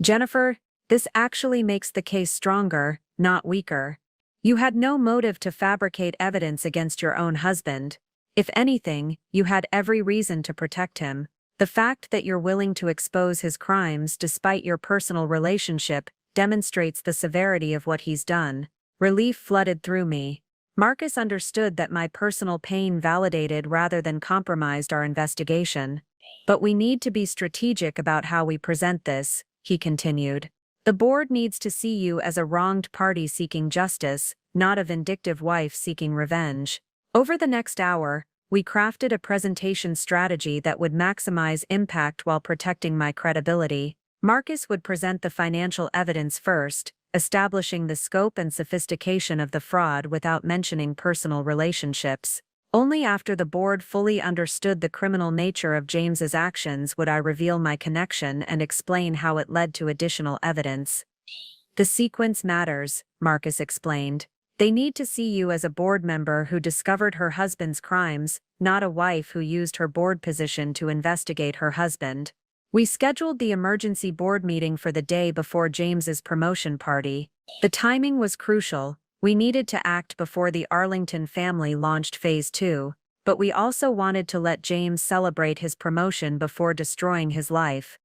A: Jennifer, this actually makes the case stronger, not weaker. You had no motive to fabricate evidence against your own husband. If anything, you had every reason to protect him. The fact that you're willing to expose his crimes despite your personal relationship demonstrates the severity of what he's done. Relief flooded through me. Marcus understood that my personal pain validated rather than compromised our investigation. But we need to be strategic about how we present this, he continued. The board needs to see you as a wronged party seeking justice, not a vindictive wife seeking revenge. Over the next hour, we crafted a presentation strategy that would maximize impact while protecting my credibility. Marcus would present the financial evidence first, establishing the scope and sophistication of the fraud without mentioning personal relationships. Only after the board fully understood the criminal nature of James's actions would I reveal my connection and explain how it led to additional evidence. The sequence matters, Marcus explained. They need to see you as a board member who discovered her husband's crimes, not a wife who used her board position to investigate her husband. We scheduled the emergency board meeting for the day before James's promotion party. The timing was crucial. We needed to act before the Arlington family launched Phase 2, but we also wanted to let James celebrate his promotion before destroying his life.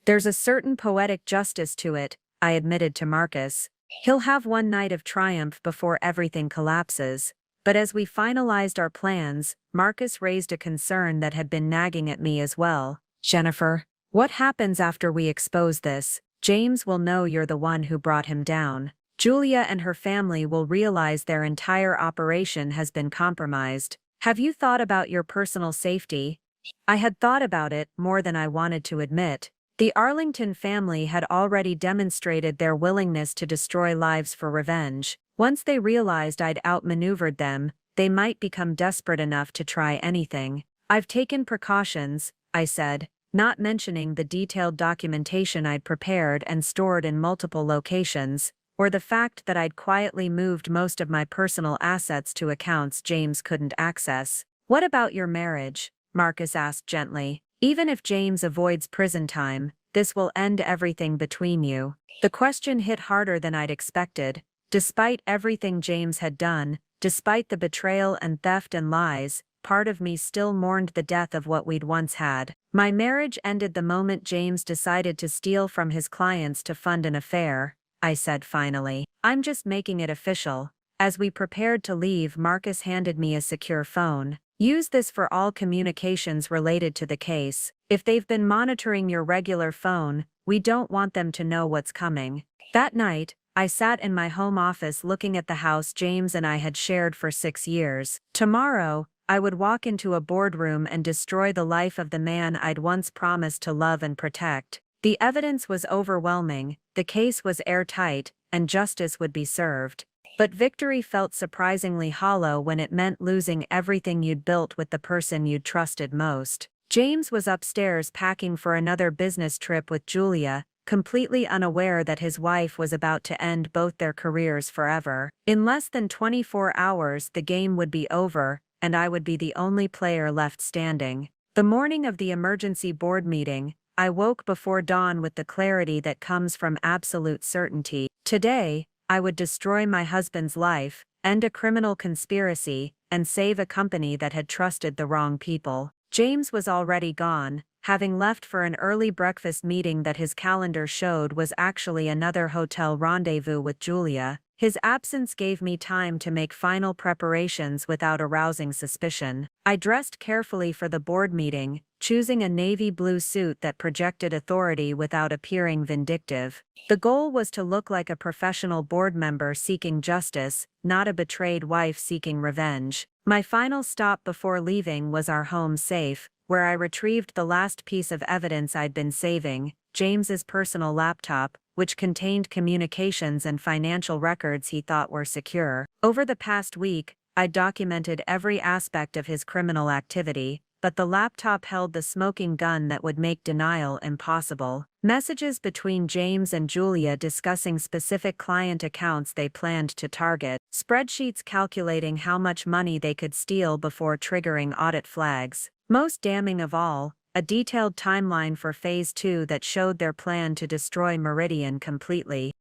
A: There's a certain poetic justice to it, I admitted to Marcus. He'll have one night of triumph before everything collapses. But as we finalized our plans, Marcus raised a concern that had been nagging at me as well. Jennifer, what happens after we expose this? James will know you're the one who brought him down. Julia and her family will realize their entire operation has been compromised. Have you thought about your personal safety? I had thought about it more than I wanted to admit. The Arlington family had already demonstrated their willingness to destroy lives for revenge. Once they realized I'd outmaneuvered them, they might become desperate enough to try anything. I've taken precautions, I said, not mentioning the detailed documentation I'd prepared and stored in multiple locations, or the fact that I'd quietly moved most of my personal assets to accounts James couldn't access. What about your marriage? Marcus asked gently. Even if James avoids prison time, this will end everything between you. The question hit harder than I'd expected. Despite everything James had done, despite the betrayal and theft and lies, part of me still mourned the death of what we'd once had. My marriage ended the moment James decided to steal from his clients to fund an affair, I said finally. I'm just making it official. As we prepared to leave, Marcus handed me a secure phone. Use this for all communications related to the case. If they've been monitoring your regular phone, we don't want them to know what's coming. That night, I sat in my home office looking at the house James and I had shared for 6 years. Tomorrow, I would walk into a boardroom and destroy the life of the man I'd once promised to love and protect. The evidence was overwhelming, the case was airtight, and justice would be served. But victory felt surprisingly hollow when it meant losing everything you'd built with the person you'd trusted most. James was upstairs packing for another business trip with Julia, completely unaware that his wife was about to end both their careers forever. In less than 24 hours, the game would be over, and I would be the only player left standing. The morning of the emergency board meeting, I woke before dawn with the clarity that comes from absolute certainty. Today, I would destroy my husband's life, end a criminal conspiracy, and save a company that had trusted the wrong people. James was already gone, having left for an early breakfast meeting that his calendar showed was actually another hotel rendezvous with Julia. His absence gave me time to make final preparations without arousing suspicion. I dressed carefully for the board meeting, choosing a navy blue suit that projected authority without appearing vindictive. The goal was to look like a professional board member seeking justice, not a betrayed wife seeking revenge. My final stop before leaving was our home safe, where I retrieved the last piece of evidence I'd been saving, James's personal laptop, which contained communications and financial records he thought were secure. Over the past week, I documented every aspect of his criminal activity, but the laptop held the smoking gun that would make denial impossible. Messages between James and Julia discussing specific client accounts they planned to target, spreadsheets calculating how much money they could steal before triggering audit flags. Most damning of all, a detailed timeline for Phase 2 that showed their plan to destroy Meridian completely.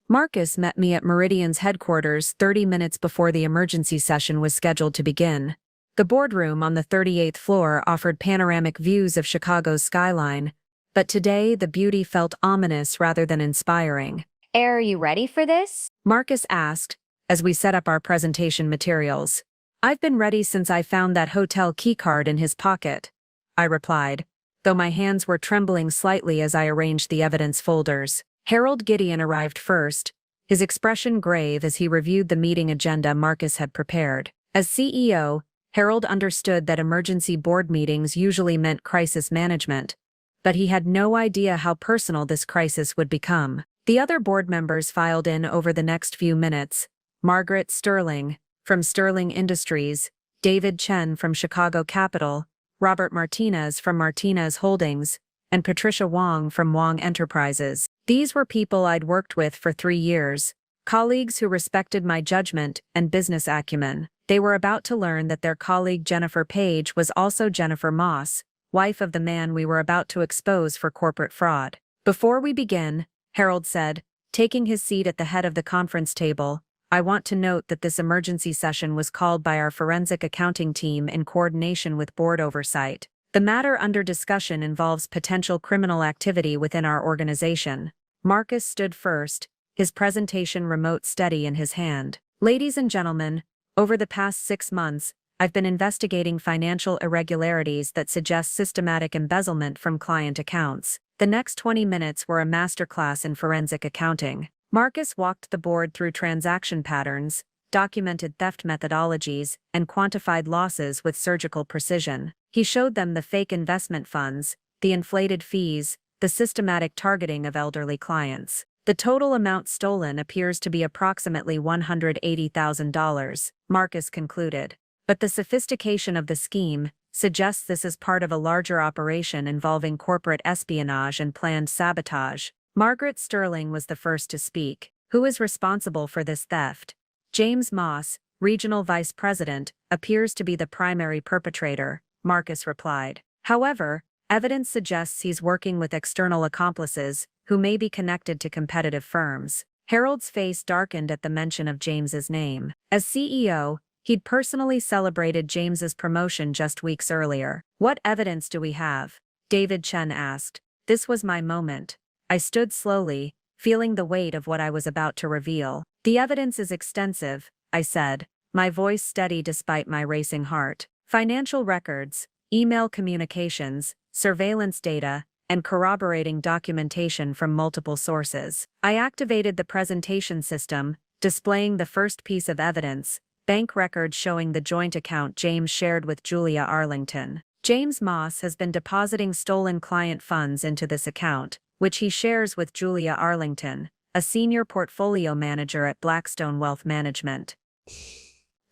A: Marcus met me at Meridian's headquarters 30 minutes before the emergency session was scheduled to begin. The boardroom on the 38th floor offered panoramic views of Chicago's skyline, but today the beauty felt ominous rather than inspiring.
B: Are you ready for this?
A: Marcus asked, as we set up our presentation materials. I've been ready since I found that hotel keycard in his pocket, I replied, though my hands were trembling slightly as I arranged the evidence folders. Harold Gideon arrived first, his expression grave as he reviewed the meeting agenda Marcus had prepared. As CEO, Harold understood that emergency board meetings usually meant crisis management, but he had no idea how personal this crisis would become. The other board members filed in over the next few minutes. Margaret Sterling, from Sterling Industries, David Chen from Chicago Capital, Robert Martinez from Martinez Holdings, and Patricia Wong from Wong Enterprises. These were people I'd worked with for 3 years, colleagues who respected my judgment and business acumen. They were about to learn that their colleague Jennifer Page was also Jennifer Moss, wife of the man we were about to expose for corporate fraud. Before we begin, Harold said, taking his seat at the head of the conference table, I want to note that this emergency session was called by our forensic accounting team in coordination with board oversight. The matter under discussion involves potential criminal activity within our organization. Marcus stood first, his presentation remote steady in his hand. Ladies and gentlemen, over the past 6 months, I've been investigating financial irregularities that suggest systematic embezzlement from client accounts. The next 20 minutes were a masterclass in forensic accounting. Marcus walked the board through transaction patterns, documented theft methodologies, and quantified losses with surgical precision. He showed them the fake investment funds, the inflated fees, the systematic targeting of elderly clients. The total amount stolen appears to be approximately $180,000, Marcus concluded. But the sophistication of the scheme suggests this is part of a larger operation involving corporate espionage and planned sabotage. Margaret Sterling was the first to speak. Who is responsible for this theft? James Moss, regional vice president, appears to be the primary perpetrator, Marcus replied. However, evidence suggests he's working with external accomplices who may be connected to competitive firms. Harold's face darkened at the mention of James's name. As CEO, he'd personally celebrated James's promotion just weeks earlier. What evidence do we have? David Chen asked. This was my moment. I stood slowly, feeling the weight of what I was about to reveal. The evidence is extensive, I said, my voice steady despite my racing heart. Financial records, email communications, surveillance data, and corroborating documentation from multiple sources. I activated the presentation system, displaying the first piece of evidence, bank records showing the joint account James shared with Julia Arlington. James Moss has been depositing stolen client funds into this account, which he shares with Julia Arlington, a senior portfolio manager at Blackstone Wealth Management.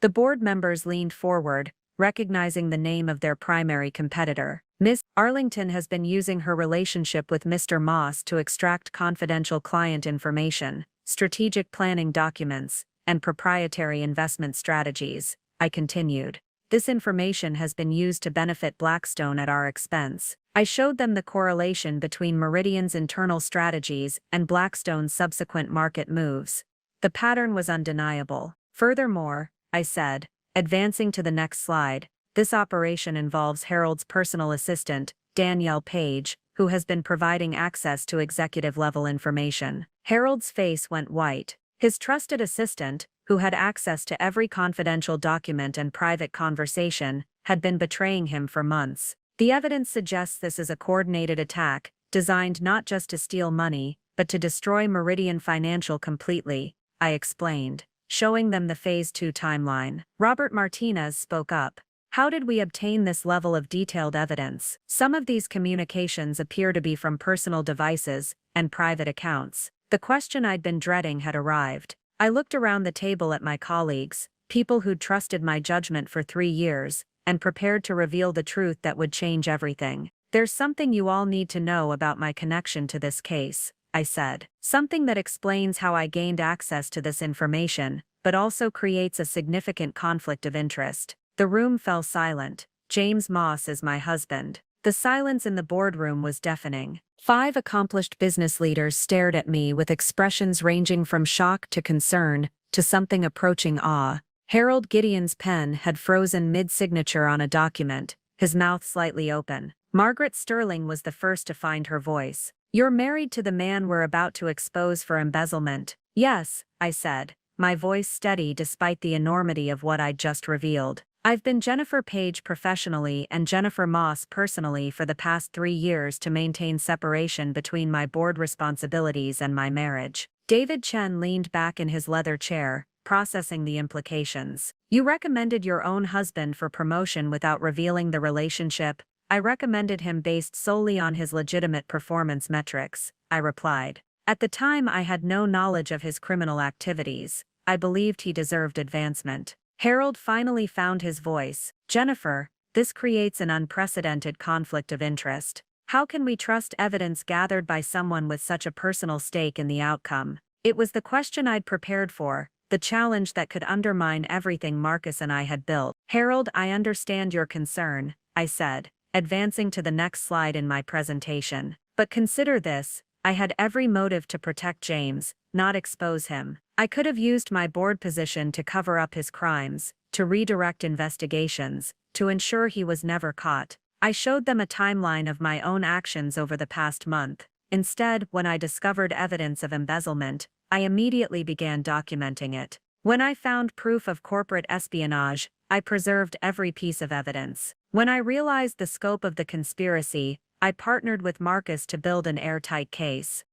A: The board members leaned forward, recognizing the name of their primary competitor. Ms. Arlington has been using her relationship with Mr. Moss to extract confidential client information, strategic planning documents, and proprietary investment strategies, I continued. This information has been used to benefit Blackstone at our expense. I showed them the correlation between Meridian's internal strategies and Blackstone's subsequent market moves. The pattern was undeniable. Furthermore, I said, advancing to the next slide, this operation involves Harold's personal assistant, Danielle Page, who has been providing access to executive-level information. Harold's face went white. His trusted assistant, who had access to every confidential document and private conversation, had been betraying him for months. The evidence suggests this is a coordinated attack, designed not just to steal money, but to destroy Meridian Financial completely, I explained, showing them the Phase 2 timeline. Robert Martinez spoke up. How did we obtain this level of detailed evidence? Some of these communications appear to be from personal devices and private accounts. The question I'd been dreading had arrived. I looked around the table at my colleagues, people who'd trusted my judgment for 3 years, and prepared to reveal the truth that would change everything. There's something you all need to know about my connection to this case, I said. Something that explains how I gained access to this information, but also creates a significant conflict of interest. The room fell silent. James Moss is my husband. The silence in the boardroom was deafening. 5 accomplished business leaders stared at me with expressions ranging from shock to concern, to something approaching awe. Harold Gideon's pen had frozen mid-signature on a document, his mouth slightly open. Margaret Sterling was the first to find her voice. You're married to the man we're about to expose for embezzlement. Yes, I said, my voice steady despite the enormity of what I'd just revealed. I've been Jennifer Page professionally and Jennifer Moss personally for the past 3 years to maintain separation between my board responsibilities and my marriage. David Chen leaned back in his leather chair, processing the implications. You recommended your own husband for promotion without revealing the relationship. I recommended him based solely on his legitimate performance metrics, I replied. At the time I had no knowledge of his criminal activities. I believed he deserved advancement. Harold finally found his voice. Jennifer, this creates an unprecedented conflict of interest. How can we trust evidence gathered by someone with such a personal stake in the outcome? It was the question I'd prepared for, the challenge that could undermine everything Marcus and I had built. Harold, I understand your concern, I said, advancing to the next slide in my presentation. But consider this, I had every motive to protect James, not expose him. I could have used my board position to cover up his crimes, to redirect investigations, to ensure he was never caught. I showed them a timeline of my own actions over the past month. Instead, when I discovered evidence of embezzlement, I immediately began documenting it. When I found proof of corporate espionage, I preserved every piece of evidence. When I realized the scope of the conspiracy, I partnered with Marcus to build an airtight case.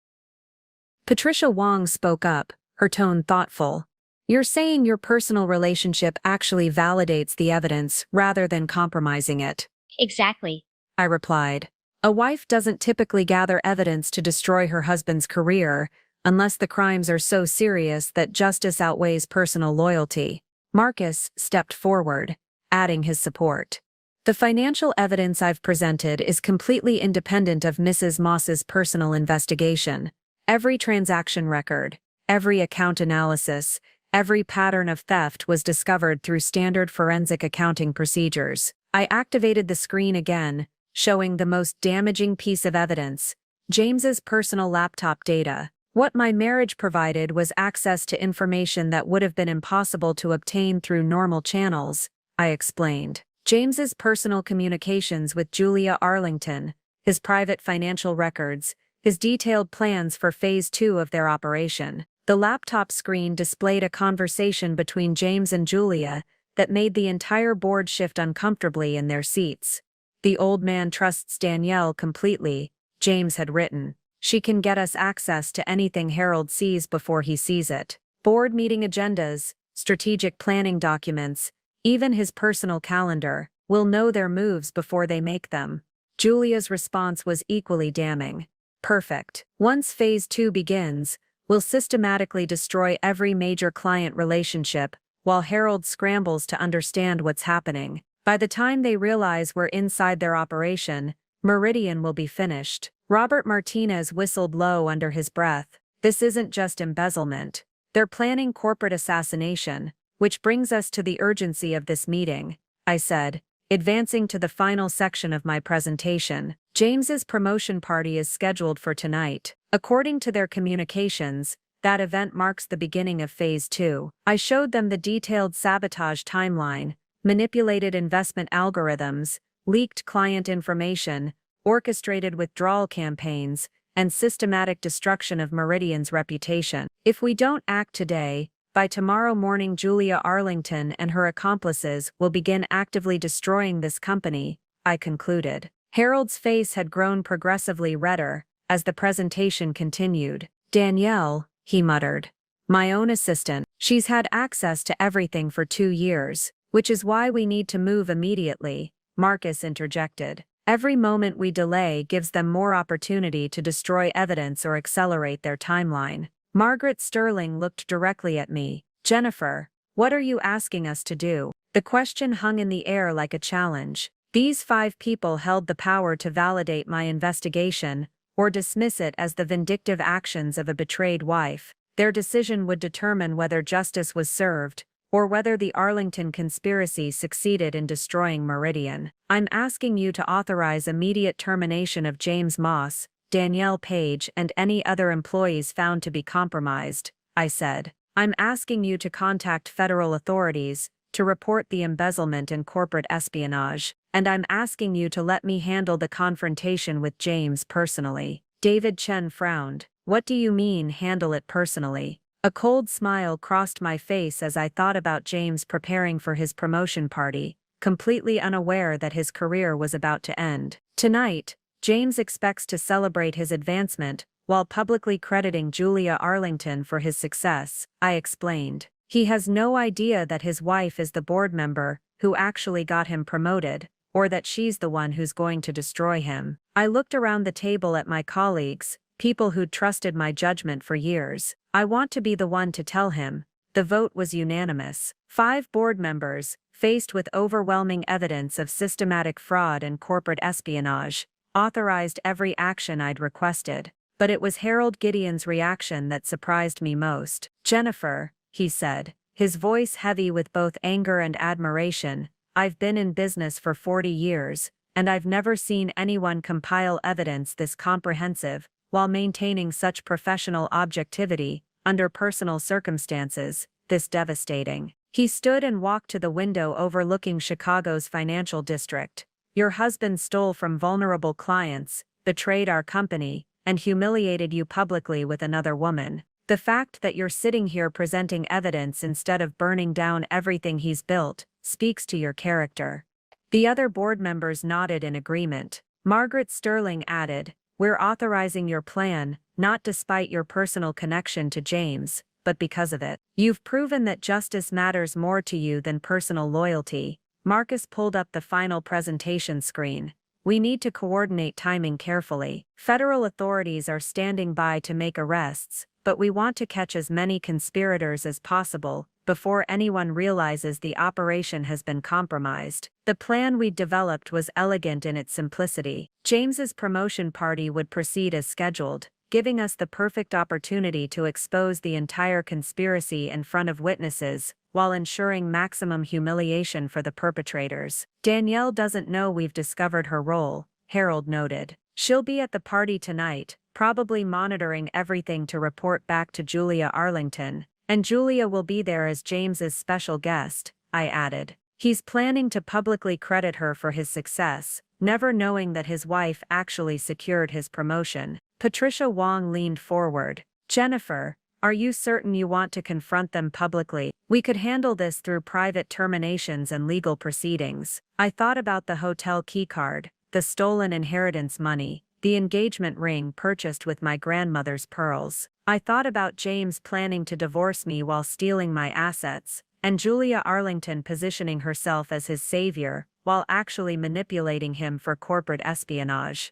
A: Patricia Wong spoke up, her tone thoughtful. You're saying your personal relationship actually validates the evidence rather than compromising it.
B: Exactly.
A: I replied. A wife doesn't typically gather evidence to destroy her husband's career, unless the crimes are so serious that justice outweighs personal loyalty. Marcus stepped forward, adding his support. The financial evidence I've presented is completely independent of Mrs. Moss's personal investigation. Every transaction record, every account analysis, every pattern of theft was discovered through standard forensic accounting procedures. I activated the screen again, showing the most damaging piece of evidence, James's personal laptop data. What my marriage provided was access to information that would have been impossible to obtain through normal channels, I explained. James's personal communications with Julia Arlington, his private financial records, his detailed plans for Phase 2 of their operation. The laptop screen displayed a conversation between James and Julia that made the entire board shift uncomfortably in their seats. The old man trusts Danielle completely, James had written. She can get us access to anything Harold sees before he sees it. Board meeting agendas, strategic planning documents, even his personal calendar. We'll know their moves before they make them. Julia's response was equally damning. Perfect. Once Phase 2 begins, we'll systematically destroy every major client relationship, while Harold scrambles to understand what's happening. By the time they realize we're inside their operation, Meridian will be finished. Robert Martinez whistled low under his breath. This isn't just embezzlement. They're planning corporate assassination, which brings us to the urgency of this meeting, I said, advancing to the final section of my presentation. James's promotion party is scheduled for tonight. According to their communications, that event marks the beginning of Phase 2. I showed them the detailed sabotage timeline, manipulated investment algorithms, leaked client information, orchestrated withdrawal campaigns, and systematic destruction of Meridian's reputation. If we don't act today, by tomorrow morning Julia Arlington and her accomplices will begin actively destroying this company, I concluded. Harold's face had grown progressively redder as the presentation continued. Danielle, he muttered. My own assistant. She's had access to everything for 2 years, which is why we need to move immediately, Marcus interjected. Every moment we delay gives them more opportunity to destroy evidence or accelerate their timeline. Margaret Sterling looked directly at me. Jennifer, what are you asking us to do? The question hung in the air like a challenge. These 5 people held the power to validate my investigation, or dismiss it as the vindictive actions of a betrayed wife. Their decision would determine whether justice was served, or whether the Arlington conspiracy succeeded in destroying Meridian. I'm asking you to authorize immediate termination of James Moss, Danielle Page, and any other employees found to be compromised, I said. I'm asking you to contact federal authorities to report the embezzlement and corporate espionage, and I'm asking you to let me handle the confrontation with James personally. David Chen frowned. What do you mean, handle it personally? A cold smile crossed my face as I thought about James preparing for his promotion party, completely unaware that his career was about to end. Tonight, James expects to celebrate his advancement while publicly crediting Julia Arlington for his success, I explained. He has no idea that his wife is the board member who actually got him promoted, or that she's the one who's going to destroy him. I looked around the table at my colleagues, people who'd trusted my judgment for years. I want to be the one to tell him. The vote was unanimous. 5 board members, faced with overwhelming evidence of systematic fraud and corporate espionage, authorized every action I'd requested. but it was Harold Gideon's reaction that surprised me most. "Jennifer," he said, his voice heavy with both anger and admiration, "I've been in business for 40 years, and I've never seen anyone compile evidence this comprehensive, while maintaining such professional objectivity, under personal circumstances, this devastating." He stood and walked to the window overlooking Chicago's financial district. "Your husband stole from vulnerable clients, betrayed our company, and humiliated you publicly with another woman. The fact that you're sitting here presenting evidence instead of burning down everything he's built speaks to your character." The other board members nodded in agreement. Margaret Sterling added, "We're authorizing your plan, not despite your personal connection to James, but because of it. You've proven that justice matters more to you than personal loyalty." Marcus pulled up the final presentation screen. "We need to coordinate timing carefully. Federal authorities are standing by to make arrests, but we want to catch as many conspirators as possible before anyone realizes the operation has been compromised." The plan we'd developed was elegant in its simplicity. James's promotion party would proceed as scheduled, giving us the perfect opportunity to expose the entire conspiracy in front of witnesses, while ensuring maximum humiliation for the perpetrators. "Danielle doesn't know we've discovered her role," Harold noted. "She'll be at the party tonight, probably monitoring everything to report back to Julia Arlington. And Julia will be there as James's special guest," I added. "He's planning to publicly credit her for his success, never knowing that his wife actually secured his promotion." Patricia Wong leaned forward. "Jennifer, are you certain you want to confront them publicly? We could handle this through private terminations and legal proceedings." I thought about the hotel keycard, the stolen inheritance money, the engagement ring purchased with my grandmother's pearls. I thought about James planning to divorce me while stealing my assets, and Julia Arlington positioning herself as his savior, while actually manipulating him for corporate espionage.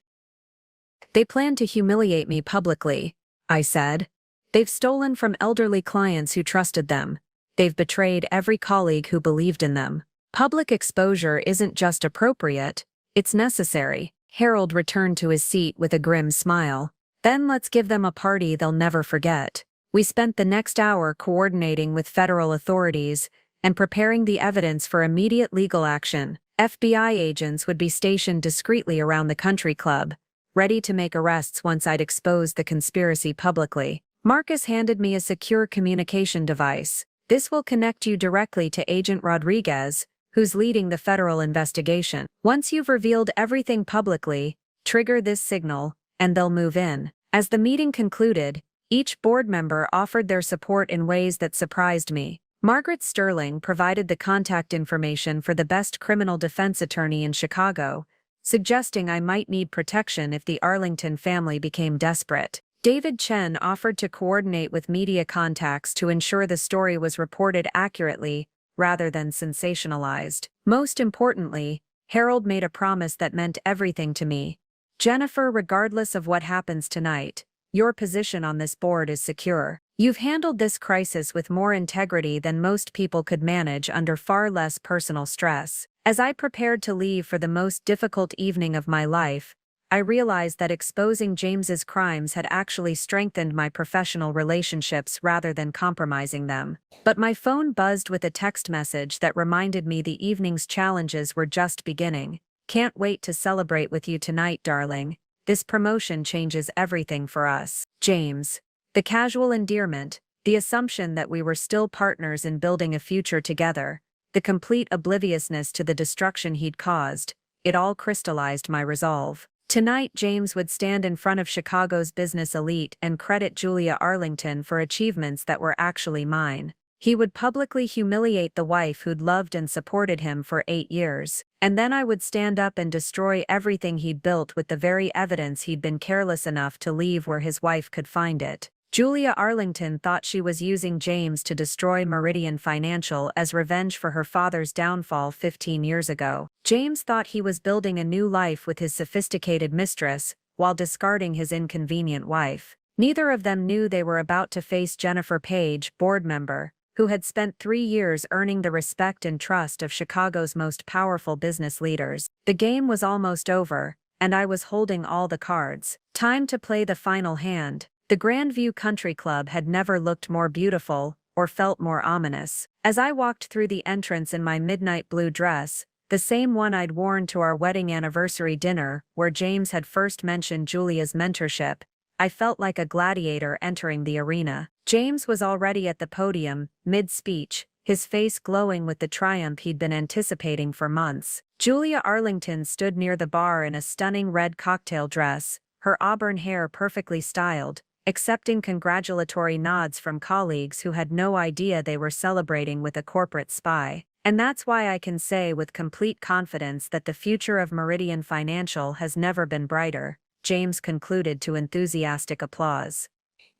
A: "They plan to humiliate me publicly," I said. "They've stolen from elderly clients who trusted them. They've betrayed every colleague who believed in them. Public exposure isn't just appropriate, it's necessary." Harold returned to his seat with a grim smile. "Then let's give them a party they'll never forget." We spent the next hour coordinating with federal authorities and preparing the evidence for immediate legal action. FBI agents would be stationed discreetly around the country club, ready to make arrests once I'd exposed the conspiracy publicly. Marcus handed me a secure communication device. "This will connect you directly to Agent Rodriguez, who's leading the federal investigation. Once you've revealed everything publicly, trigger this signal, and they'll move in." As the meeting concluded, each board member offered their support in ways that surprised me. Margaret Sterling provided the contact information for the best criminal defense attorney in Chicago, suggesting I might need protection if the Arlington family became desperate. David Chen offered to coordinate with media contacts to ensure the story was reported accurately, rather than sensationalized. Most importantly, Harold made a promise that meant everything to me. "Jennifer, regardless of what happens tonight, your position on this board is secure. You've handled this crisis with more integrity than most people could manage under far less personal stress." As I prepared to leave for the most difficult evening of my life, I realized that exposing James's crimes had actually strengthened my professional relationships rather than compromising them. But my phone buzzed with a text message that reminded me the evening's challenges were just beginning. "Can't wait to celebrate with you tonight, darling. This promotion changes everything for us. James." The casual endearment, the assumption that we were still partners in building a future together, the complete obliviousness to the destruction he'd caused, it all crystallized my resolve. Tonight James would stand in front of Chicago's business elite and credit Julia Arlington for achievements that were actually mine. He would publicly humiliate the wife who'd loved and supported him for 8 years. And then I would stand up and destroy everything he'd built with the very evidence he'd been careless enough to leave where his wife could find it. Julia Arlington thought she was using James to destroy Meridian Financial as revenge for her father's downfall 15 years ago. James thought he was building a new life with his sophisticated mistress, while discarding his inconvenient wife. Neither of them knew they were about to face Jennifer Page, board member, who had spent 3 years earning the respect and trust of Chicago's most powerful business leaders. The game was almost over, and I was holding all the cards. Time to play the final hand. The Grandview Country Club had never looked more beautiful or felt more ominous. As I walked through the entrance in my midnight blue dress, the same one I'd worn to our wedding anniversary dinner, where James had first mentioned Julia's mentorship, I felt like a gladiator entering the arena. James was already at the podium, mid-speech, his face glowing with the triumph he'd been anticipating for months. Julia Arlington stood near the bar in a stunning red cocktail dress, her auburn hair perfectly styled, accepting congratulatory nods from colleagues who had no idea they were celebrating with a corporate spy. And that's why I can say with complete confidence that the future of Meridian Financial has never been brighter, James concluded to enthusiastic applause.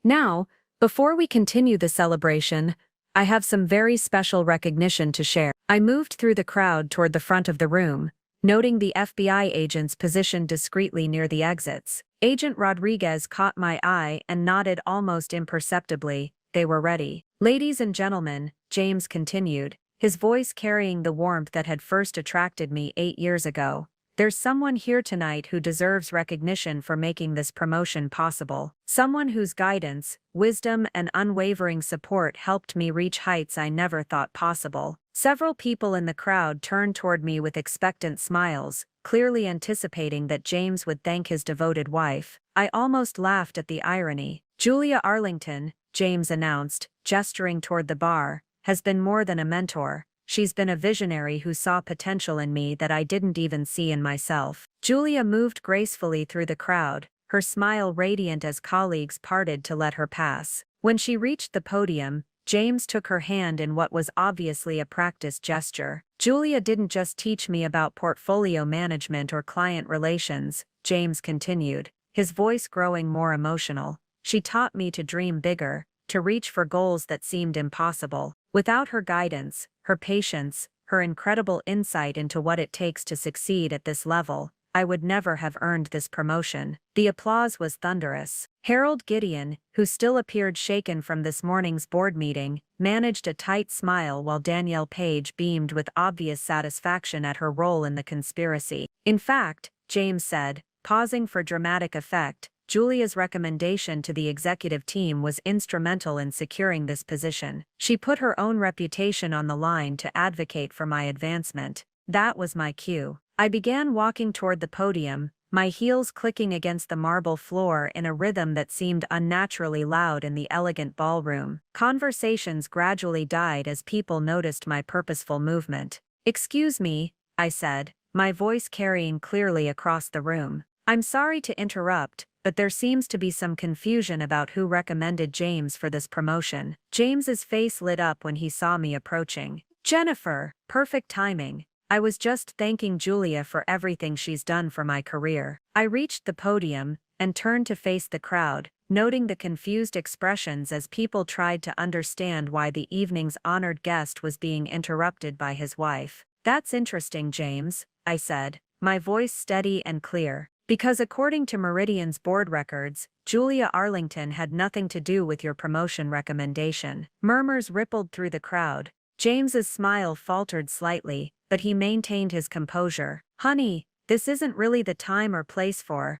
A: Now, before we continue the celebration, I have some very special recognition to share. I moved through the crowd toward the front of the room, noting the FBI agents positioned discreetly near the exits. Agent Rodriguez caught my eye and nodded almost imperceptibly. They were ready. "Ladies and gentlemen," James continued, his voice carrying the warmth that had first attracted me 8 years ago. "There's someone here tonight who deserves recognition for making this promotion possible. Someone whose guidance, wisdom, and unwavering support helped me reach heights I never thought possible." Several people in the crowd turned toward me with expectant smiles, clearly anticipating that James would thank his devoted wife. I almost laughed at the irony. "Julia Arlington," James announced, gesturing toward the bar, "has been more than a mentor. She's been a visionary who saw potential in me that I didn't even see in myself." Julia moved gracefully through the crowd, her smile radiant as colleagues parted to let her pass. When she reached the podium, James took her hand in what was obviously a practiced gesture. "Julia didn't just teach me about portfolio management or client relations," James continued, his voice growing more emotional. "She taught me to dream bigger, to reach for goals that seemed impossible. Without her guidance, her patience, her incredible insight into what it takes to succeed at this level, I would never have earned this promotion." The applause was thunderous. Harold Gideon, who still appeared shaken from this morning's board meeting, managed a tight smile while Danielle Page beamed with obvious satisfaction at her role in the conspiracy. "In fact," James said, pausing for dramatic effect, "Julia's recommendation to the executive team was instrumental in securing this position. She put her own reputation on the line to advocate for my advancement. That was my cue." I began walking toward the podium, my heels clicking against the marble floor in a rhythm that seemed unnaturally loud in the elegant ballroom. Conversations gradually died as people noticed my purposeful movement. "Excuse me," I said, my voice carrying clearly across the room. "I'm sorry to interrupt, but there seems to be some confusion about who recommended James for this promotion." James's face lit up when he saw me approaching. "Jennifer, perfect timing. I was just thanking Julia for everything she's done for my career." I reached the podium and turned to face the crowd, noting the confused expressions as people tried to understand why the evening's honored guest was being interrupted by his wife. "That's interesting, James," I said, my voice steady and clear. "Because according to Meridian's board records, Julia Arlington had nothing to do with your promotion recommendation." Murmurs rippled through the crowd. James's smile faltered slightly, but he maintained his composure. "Honey, this isn't really the time or place for—"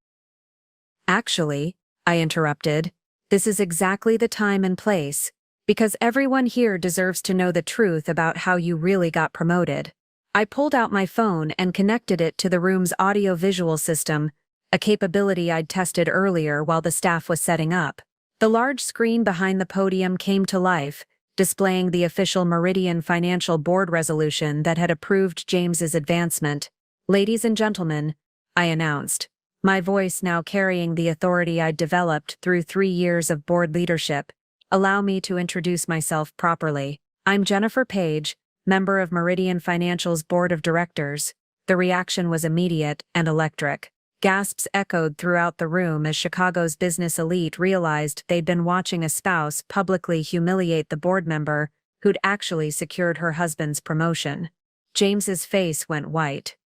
A: "Actually," I interrupted, "this is exactly the time and place, because everyone here deserves to know the truth about how you really got promoted." I pulled out my phone and connected it to the room's audio-visual system, a capability I'd tested earlier while the staff was setting up. The large screen behind the podium came to life, displaying the official Meridian Financial Board resolution that had approved James's advancement. "Ladies and gentlemen," I announced, my voice now carrying the authority I'd developed through 3 years of board leadership, "allow me to introduce myself properly. I'm Jennifer Page, member of Meridian Financial's Board of Directors." The reaction was immediate and electric. Gasps echoed throughout the room as Chicago's business elite realized they'd been watching a spouse publicly humiliate the board member who'd actually secured her husband's promotion. James's face went white.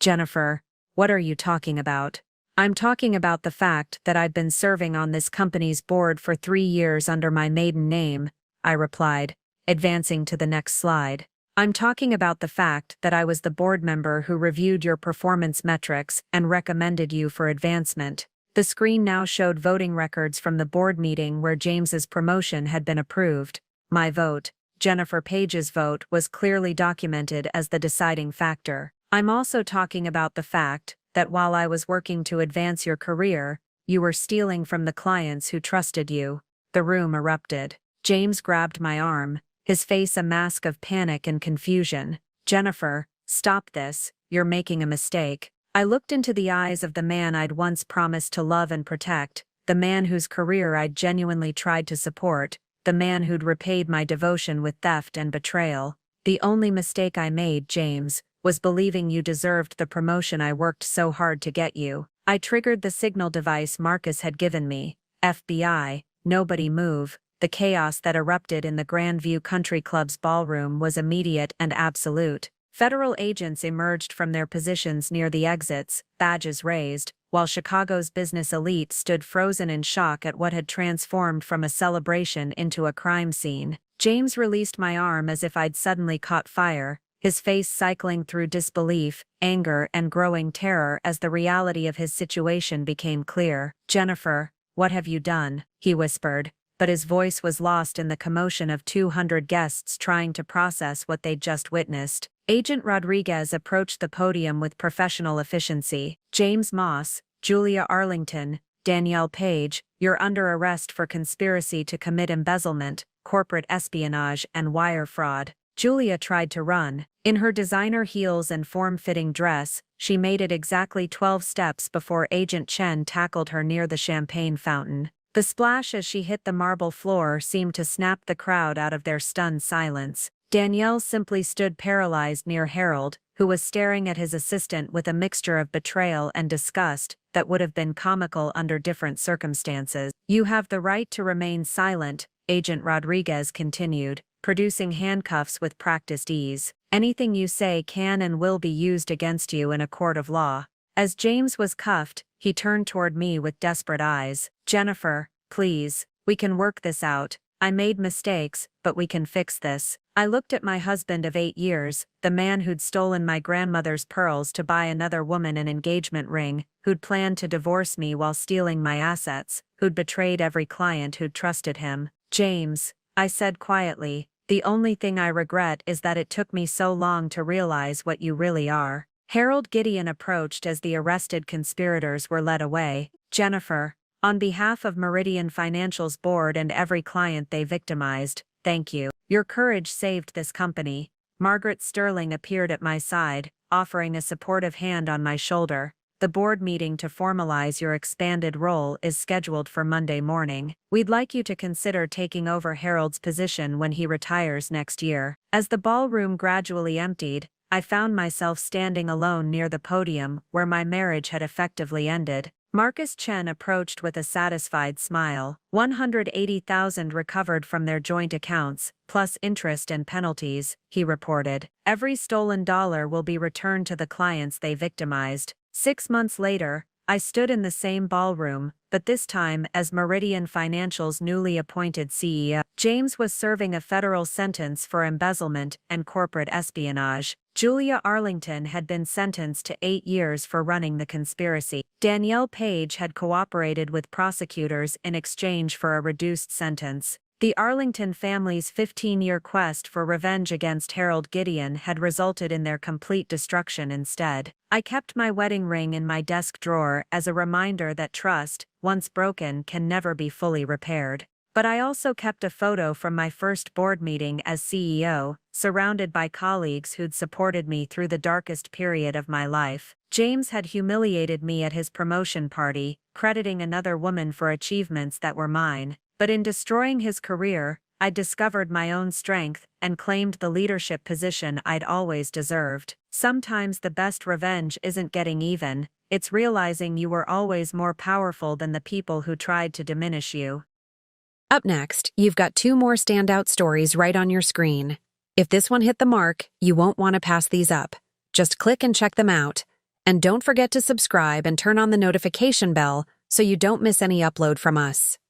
A: "Jennifer, what are you talking about?" "I'm talking about the fact that I've been serving on this company's board for 3 years under my maiden name," I replied, advancing to the next slide. "I'm talking about the fact that I was the board member who reviewed your performance metrics and recommended you for advancement." The screen now showed voting records from the board meeting where James's promotion had been approved. My vote, Jennifer Page's vote, was clearly documented as the deciding factor. I'm also talking about the fact that while I was working to advance your career, you were stealing from the clients who trusted you. The room erupted. James grabbed my arm, his face a mask of panic and confusion. Jennifer, stop this, you're making a mistake. I looked into the eyes of the man I'd once promised to love and protect, the man whose career I'd genuinely tried to support, the man who'd repaid my devotion with theft and betrayal. The only mistake I made, James, was believing you deserved the promotion I worked so hard to get you. I triggered the signal device Marcus had given me. FBI, nobody move. The chaos that erupted in the Grandview Country Club's ballroom was immediate and absolute. Federal agents emerged from their positions near the exits, badges raised, while Chicago's business elite stood frozen in shock at what had transformed from a celebration into a crime scene. James released my arm as if I'd suddenly caught fire, his face cycling through disbelief, anger, and growing terror as the reality of his situation became clear. Jennifer, what have you done? He whispered, but his voice was lost in the commotion of 200 guests trying to process what they'd just witnessed. Agent Rodriguez approached the podium with professional efficiency. James Moss, Julia Arlington, Danielle Page, you're under arrest for conspiracy to commit embezzlement, corporate espionage, and wire fraud. Julia tried to run. In her designer heels and form-fitting dress, she made it exactly 12 steps before Agent Chen tackled her near the champagne fountain. The splash as she hit the marble floor seemed to snap the crowd out of their stunned silence. Danielle simply stood paralyzed near Harold, who was staring at his assistant with a mixture of betrayal and disgust that would have been comical under different circumstances. You have the right to remain silent, Agent Rodriguez continued, producing handcuffs with practiced ease. Anything you say can and will be used against you in a court of law. As James was cuffed, he turned toward me with desperate eyes. Jennifer, please, we can work this out. I made mistakes, but we can fix this. I looked at my husband of 8 years, the man who'd stolen my grandmother's pearls to buy another woman an engagement ring, who'd planned to divorce me while stealing my assets, who'd betrayed every client who'd trusted him. James, I said quietly, the only thing I regret is that it took me so long to realize what you really are. Harold Gideon approached as the arrested conspirators were led away. Jennifer, on behalf of Meridian Financial's board and every client they victimized, thank you. Your courage saved this company. Margaret Sterling appeared at my side, offering a supportive hand on my shoulder. The board meeting to formalize your expanded role is scheduled for Monday morning. We'd like you to consider taking over Harold's position when he retires next year. As the ballroom gradually emptied, I found myself standing alone near the podium where my marriage had effectively ended. Marcus Chen approached with a satisfied smile. 180,000 recovered from their joint accounts, plus interest and penalties, he reported. Every stolen dollar will be returned to the clients they victimized. 6 months later, I stood in the same ballroom, but this time as Meridian Financial's newly appointed CEO. James was serving a federal sentence for embezzlement and corporate espionage. Julia Arlington had been sentenced to 8 years for running the conspiracy. Danielle Page had cooperated with prosecutors in exchange for a reduced sentence. The Arlington family's 15-year quest for revenge against Harold Gideon had resulted in their complete destruction instead. I kept my wedding ring in my desk drawer as a reminder that trust, once broken, can never be fully repaired. But I also kept a photo from my first board meeting as CEO, surrounded by colleagues who'd supported me through the darkest period of my life. James had humiliated me at his promotion party, crediting another woman for achievements that were mine. But in destroying his career, I discovered my own strength and claimed the leadership position I'd always deserved. Sometimes the best revenge isn't getting even, it's realizing you were always more powerful than the people who tried to diminish you.
C: Up next, you've got 2 more standout stories right on your screen. If this one hit the mark, you won't want to pass these up. Just click and check them out. And don't forget to subscribe and turn on the notification bell so you don't miss any upload from us.